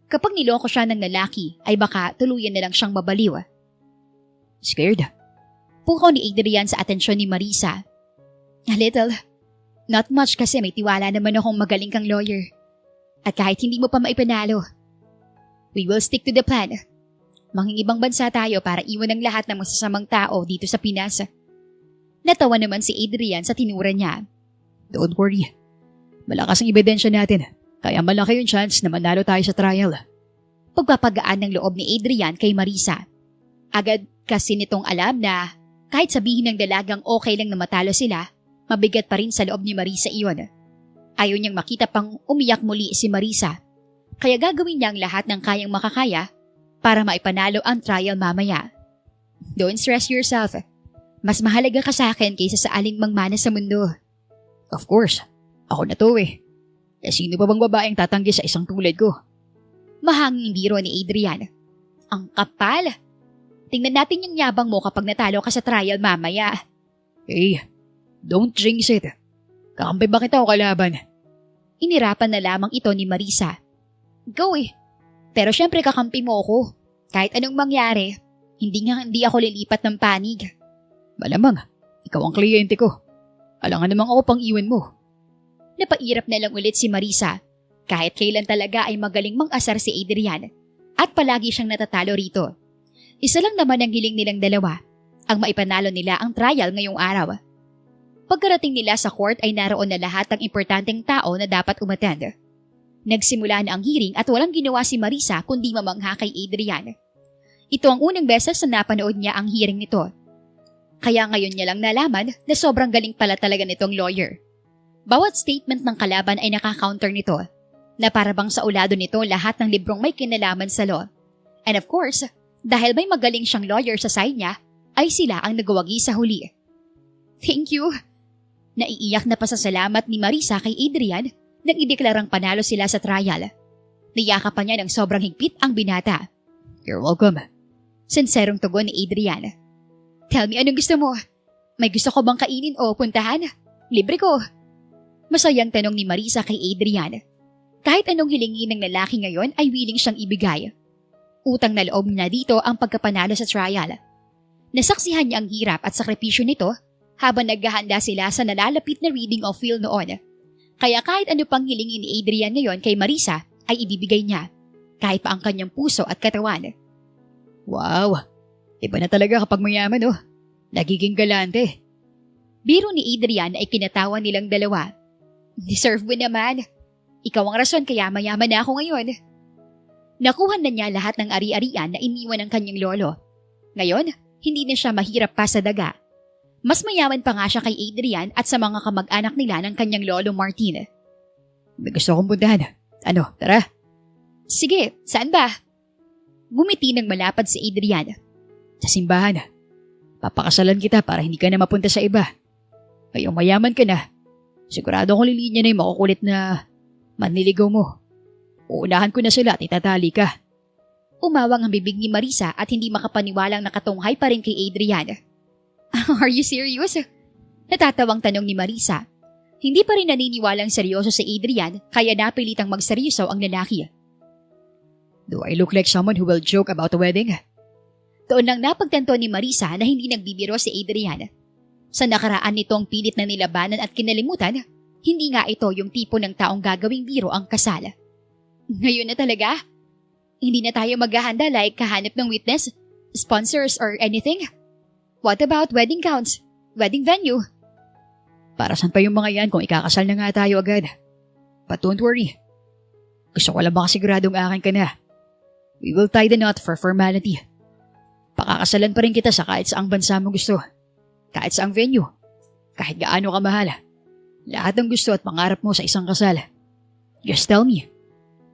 Kapag niloko siya ng lalaki ay baka tuluyan na lang siyang mabaliw. Scared? Pukaw ni Adrian sa atensyon ni Marisa. A little. Not much kasi may tiwala naman akong magaling kang lawyer. At kahit hindi mo pa maipanalo, we will stick to the plan. Mangingibang bansa tayo para iwan ang lahat ng masasamang tao dito sa Pinas. Natawa naman si Adrian sa tinura niya. Don't worry. Malakas ang ebidensya natin. Kaya malaki yung chance na manalo tayo sa trial. Pagpapagaan ng loob ni Adrian kay Marisa. Agad kasi nitong alam na kahit sabihin ng dalagang okay lang na matalo sila, mabigat pa rin sa loob ni Marisa iyon. Ayaw niyang makita pang umiyak muli si Marisa. Kaya gagawin niya ang lahat ng kayang makakaya para maipanalo ang trial mamaya. Don't stress yourself. Mas mahalaga ka sa akin kaysa sa aling mana sa mundo. Of course. Ako na to eh. Sino pa bang babaeng tatanggi sa isang tulad ko? Mahanging biro ni Adrian. Ang kapal! Tingnan natin yung yabang mo kapag natalo ka sa trial mamaya. Hey, don't jinx it. Kakampi ba kita o kalaban? Inirapan na lamang ito ni Marisa. Go eh. Pero syempre kakampi mo ako. Kahit anong mangyari, hindi ako lilipat ng panig. Malamang, ikaw ang kliyente ko. Alangan namang ako pang iwan mo. Napairap na lang ulit si Marisa. Kahit kailan talaga ay magaling mang-asar si Adrian. At palagi siyang natatalo rito. Isa lang naman ang hiling nilang dalawa. Ang maipanalo nila ang trial ngayong araw. Pagkarating nila sa court ay naroon na lahat ng importanteng tao na dapat umattend. Nagsimula na ang hearing at walang ginawa si Marisa kundi mamangha kay Adrian. Ito ang unang beses na napanood niya ang hearing nito. Kaya ngayon niya lang nalaman na sobrang galing pala talaga nitong lawyer. Bawat statement ng kalaban ay nakaka-counter nito, na para bang sa ulado nito lahat ng librong may kinalaman sa law. And of course, dahil may magaling siyang lawyer sa side niya, ay sila ang nagawagi sa huli. Thank you! Naiiyak na pasasalamat ni Marisa kay Adrian nang ideklarang panalo sila sa trial. Niyakapan niya ng sobrang higpit ang binata. You're welcome. Sinserong tugon ni Adrian. Tell me anong gusto mo? May gusto ko bang kainin o puntahan? Libre ko. Masayang tanong ni Marisa kay Adrian. Kahit anong hilingin ng lalaki ngayon ay willing siyang ibigay. Utang na loob na dito ang pagkapanalo sa trial. Nasaksihan niya ang hirap at sakripisyo nito habang naghahanda sila sa nalalapit na reading of will noon. Kaya kahit ano pang hilingin ni Adrian ngayon kay Marisa ay ibibigay niya, kahit pa ang kanyang puso at katawan. Wow! Iba na talaga kapag mayaman oh. Nagiging galante. Biro ni Adrian ay kinatawa nilang dalawa. Deserve mo naman. Ikaw ang rason kaya mayaman na ako ngayon. Nakuha na niya lahat ng ari-arian na iniwan ng kanyang lolo. Ngayon, hindi na siya mahirap pa sa daga. Mas mayaman pa nga siya kay Adrian at sa mga kamag-anak nila ng kanyang lolo Martin. May gusto akong puntahan. Ano, tara? Sige, saan ba? Gumiti ng malapad si Adrian. Sa simbahan. Papakasalan kita para hindi ka na mapunta sa iba. Ngayong mayaman ka na, sigurado kong lilinya na yung makukulit na manliligaw mo. Uunahan ko na sila at itatali ka. Umawang ang bibig ni Marisa at hindi makapaniwalang nakatunghay pa rin kay Adrian. Are you serious? Natatawang tanong ni Marisa. Hindi pa rin naniniwalang seryoso si Adrian kaya napilitang magseryoso ang lalaki. Do I look like someone who will joke about the wedding? Doon lang napagtanto ni Marisa na hindi nagbibiro si Adrian. Sa nakaraan nitong pilit na nilabanan at kinalimutan, hindi nga ito yung tipo ng taong gagawing biro ang kasal. Ngayon na talaga? Hindi na tayo maghahanda like kahanap ng witness, sponsors or anything? What about wedding gowns? Wedding venue? Para saan pa yung mga yan kung ikakasal na nga tayo agad? But don't worry. Gusto ko lang makasiguradong akin ka na. We will tie the knot for formality. Pakakasalan pa rin kita sa kahit saang bansa mo gusto. Kahit saang venue. Kahit gaano ka mahal. Lahat ng gusto at pangarap mo sa isang kasal. Just tell me.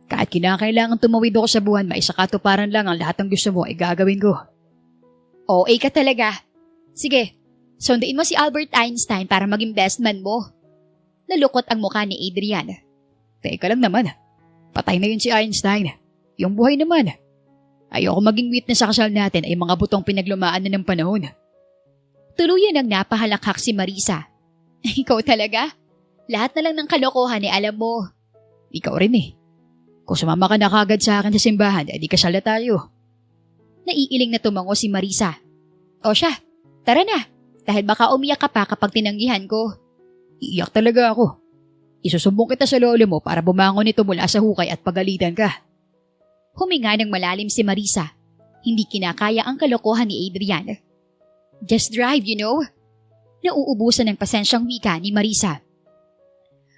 Kahit kinakailangan tumawid ako sa buwan, maisakatuparan lang ang lahat ng gusto mo ay gagawin ko. OA ka talaga. Sige, sunduin mo si Albert Einstein para maging best man mo. Nalukot ang mukha ni Adrian. Teka lang naman. Patay na yun si Einstein. Yung buhay naman. Ayoko maging witness sa kasal natin ay mga butong pinaglumaan na ng panahon. Tuluyan ang napahalakhak si Marisa. Ikaw talaga? Lahat na lang ng kalokohan ay alam mo. Ikaw rin eh. Kung sumama ka na kagad sa akin sa simbahan, edi kasal na tayo. Naiiling na tumango si Marisa. O siya, tara na. Dahil baka umiyak ka pa kapag tinanggihan ko. Iiyak talaga ako. Isusumbong kita sa lolo mo para bumangon ito mula sa hukay at pagalitan ka. Huminga ng malalim si Marisa. Hindi kinakaya ang kalokohan ni Adrian. Just drive, you know? Nauubusan ng pasensyang wika ni Marisa.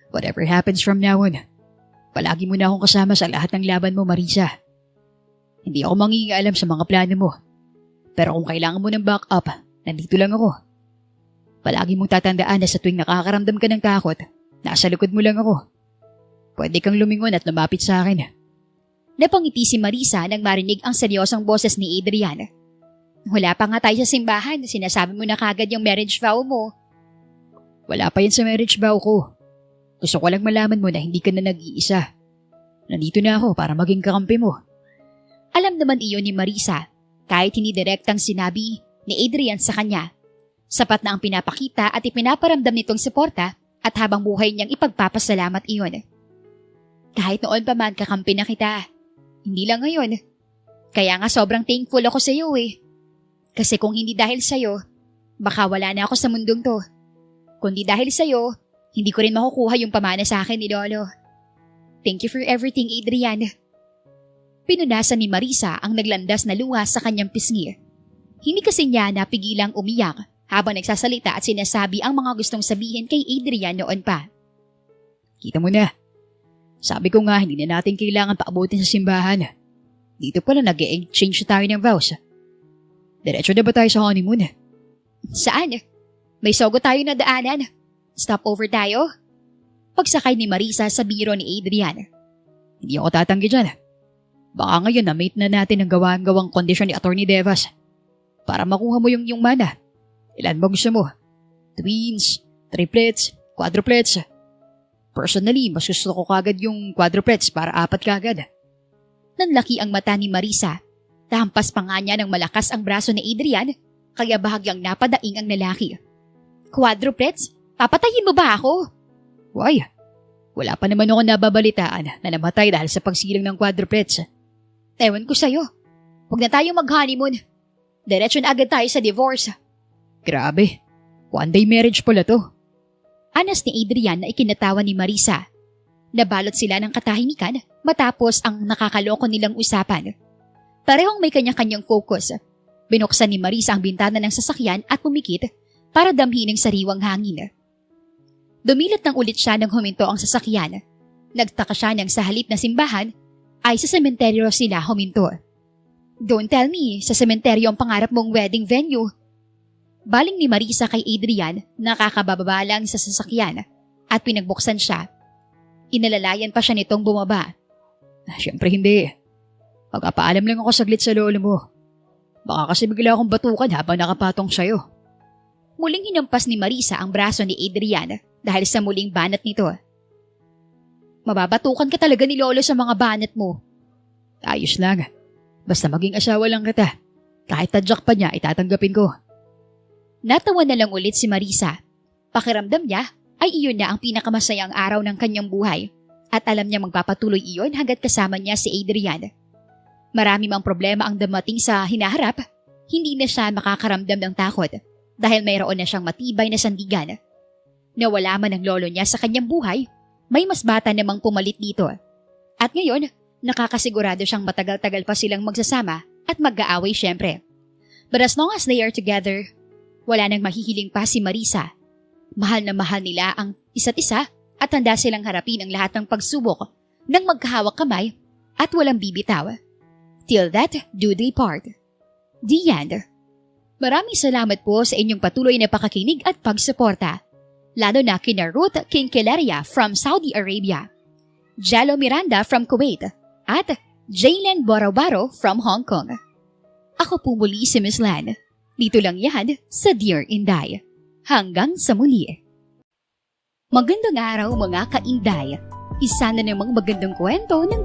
Whatever happens from now on, palagi mo na akong kasama sa lahat ng laban mo, Marisa. Hindi ako mangingialam sa mga plano mo. Pero kung kailangan mo ng backup, nandito lang ako. Palagi mong tatandaan na sa tuwing nakakaramdam ka ng takot, nasa likod mo lang ako. Pwede kang lumingon at lumapit sa akin. Napangiti si Marisa nang marinig ang seryosang boses ni Adrian. Wala pa nga tayo sa simbahan, sinasabi mo na kagad yung marriage vow mo. Wala pa yan sa marriage vow ko. Gusto ko lang malaman mo na hindi ka na nag-iisa. Nandito na ako para maging kakampi mo. Alam naman iyon ni Marisa, kahit hindi direktang sinabi ni Adrian sa kanya. Sapat na ang pinapakita at ipinaparamdam nitong suporta at habang buhay niyang ipagpapasalamat iyon. Kahit noon pa man kakampi na kita, hindi lang ngayon. Kaya nga sobrang thankful ako sa iyo eh. Kasi kung hindi dahil sa iyo, baka wala na ako sa mundong to. Kundi dahil sa iyo, hindi ko rin makukuha yung pamana sa akin ni Lolo. Thank you for everything, Adrian. Pinunasan ni Marisa ang naglandas na luha sa kanyang pisngi. Hindi kasi niya napigilang umiyak habang nagsasalita at sinasabi ang mga gustong sabihin kay Adrian noon pa. Kita mo na. Sabi ko nga hindi na natin kailangan paabutin sa simbahan. Dito pala nag-e-exchange tayo ng vows. Diretso na ba tayo sa honeymoon? Saan? May sogo tayo na daanan. Stopover tayo? Pagsakay ni Marisa sa biro ni Adrian. Hindi ako tatanggi dyan. Baka ngayon na-mate na natin ang gawang kondisyon ni Atty. Devas. Para makuha mo yung mana. Ilan ba gusto mo? Twins, triplets, quadruplets. Personally, mas gusto ko kagad yung quadruplets para 4 kagad. Nanlaki ang mata ni Marisa. Tahampas pa nga niya ng malakas ang braso ni Adrian, kaya bahagyang napadaing ang lalaki. Quadruplets? Papatayin mo ba ako? Why? Wala pa naman ako nababalitaan na namatay dahil sa pagsilang ng quadruplets. Ewan ko sa'yo. Huwag na tayo mag-honeymoon. Diretso na agad tayo sa divorce. Grabe. One-day marriage pala to. Anas ni Adrian na ikinatawa ni Marisa. Nabalot sila ng katahimikan matapos ang nakakaloko nilang usapan. Parehong may kanya-kanyang focus. Binuksan ni Marisa ang bintana ng sasakyan at pumikit para damhin ang sariwang hangin. Dumilat ng ulit siya nang huminto ang sasakyan. Nagtaka siya nang sa halip na simbahan ay sa sementeryo sila huminto. Don't tell me, sa sementeryo ang pangarap mong wedding venue. Baling ni Marisa kay Adrian, nakakababa lang sa sasakyan at pinagbuksan siya. Inalalayan pa siya nitong bumaba. Siyempre hindi. Pagpapaalam lang ako saglit sa lolo mo. Baka kasi bigla akong batukan habang nakapatong sa'yo. Muling hinampas ni Marisa ang braso ni Adrian dahil sa muling banat nito. Mababatukan ka talaga ni Lolo sa mga banat mo. Ayos lang. Basta maging asawa lang kita. Kahit tadyak pa niya, itatanggapin ko. Natawa na lang ulit si Marisa. Pakiramdam niya ay iyon na ang pinakamasayang araw ng kanyang buhay at alam niya magpapatuloy iyon hanggat kasama niya si Adrian. Marami mang problema ang damating sa hinaharap, hindi na siya makakaramdam ng takot dahil mayroon na siyang matibay na sandigan. Nawala man ang lolo niya sa kanyang buhay, may mas bata namang pumalit dito. At ngayon, nakakasigurado siyang matagal-tagal pa silang magsasama at mag-aaway syempre. But as long as they are together, wala nang mahihiling pa si Marisa. Mahal na mahal nila ang isa't isa at handa silang harapin ang lahat ng pagsubok ng magkahawak kamay at walang bibitaw. Till that do they part. The end. Maraming salamat po sa inyong patuloy na pakakinig at pagsuporta. Lalo na kina Ruth Kinkeleria from Saudi Arabia, Jello Miranda from Kuwait, at Jaylen Borobaro from Hong Kong. Ako po muli si Miss Lan. Dito lang yan sa Dear Inday. Hanggang sa muli. Magandang araw mga ka-Inday. Isa na namang magandang kwento ng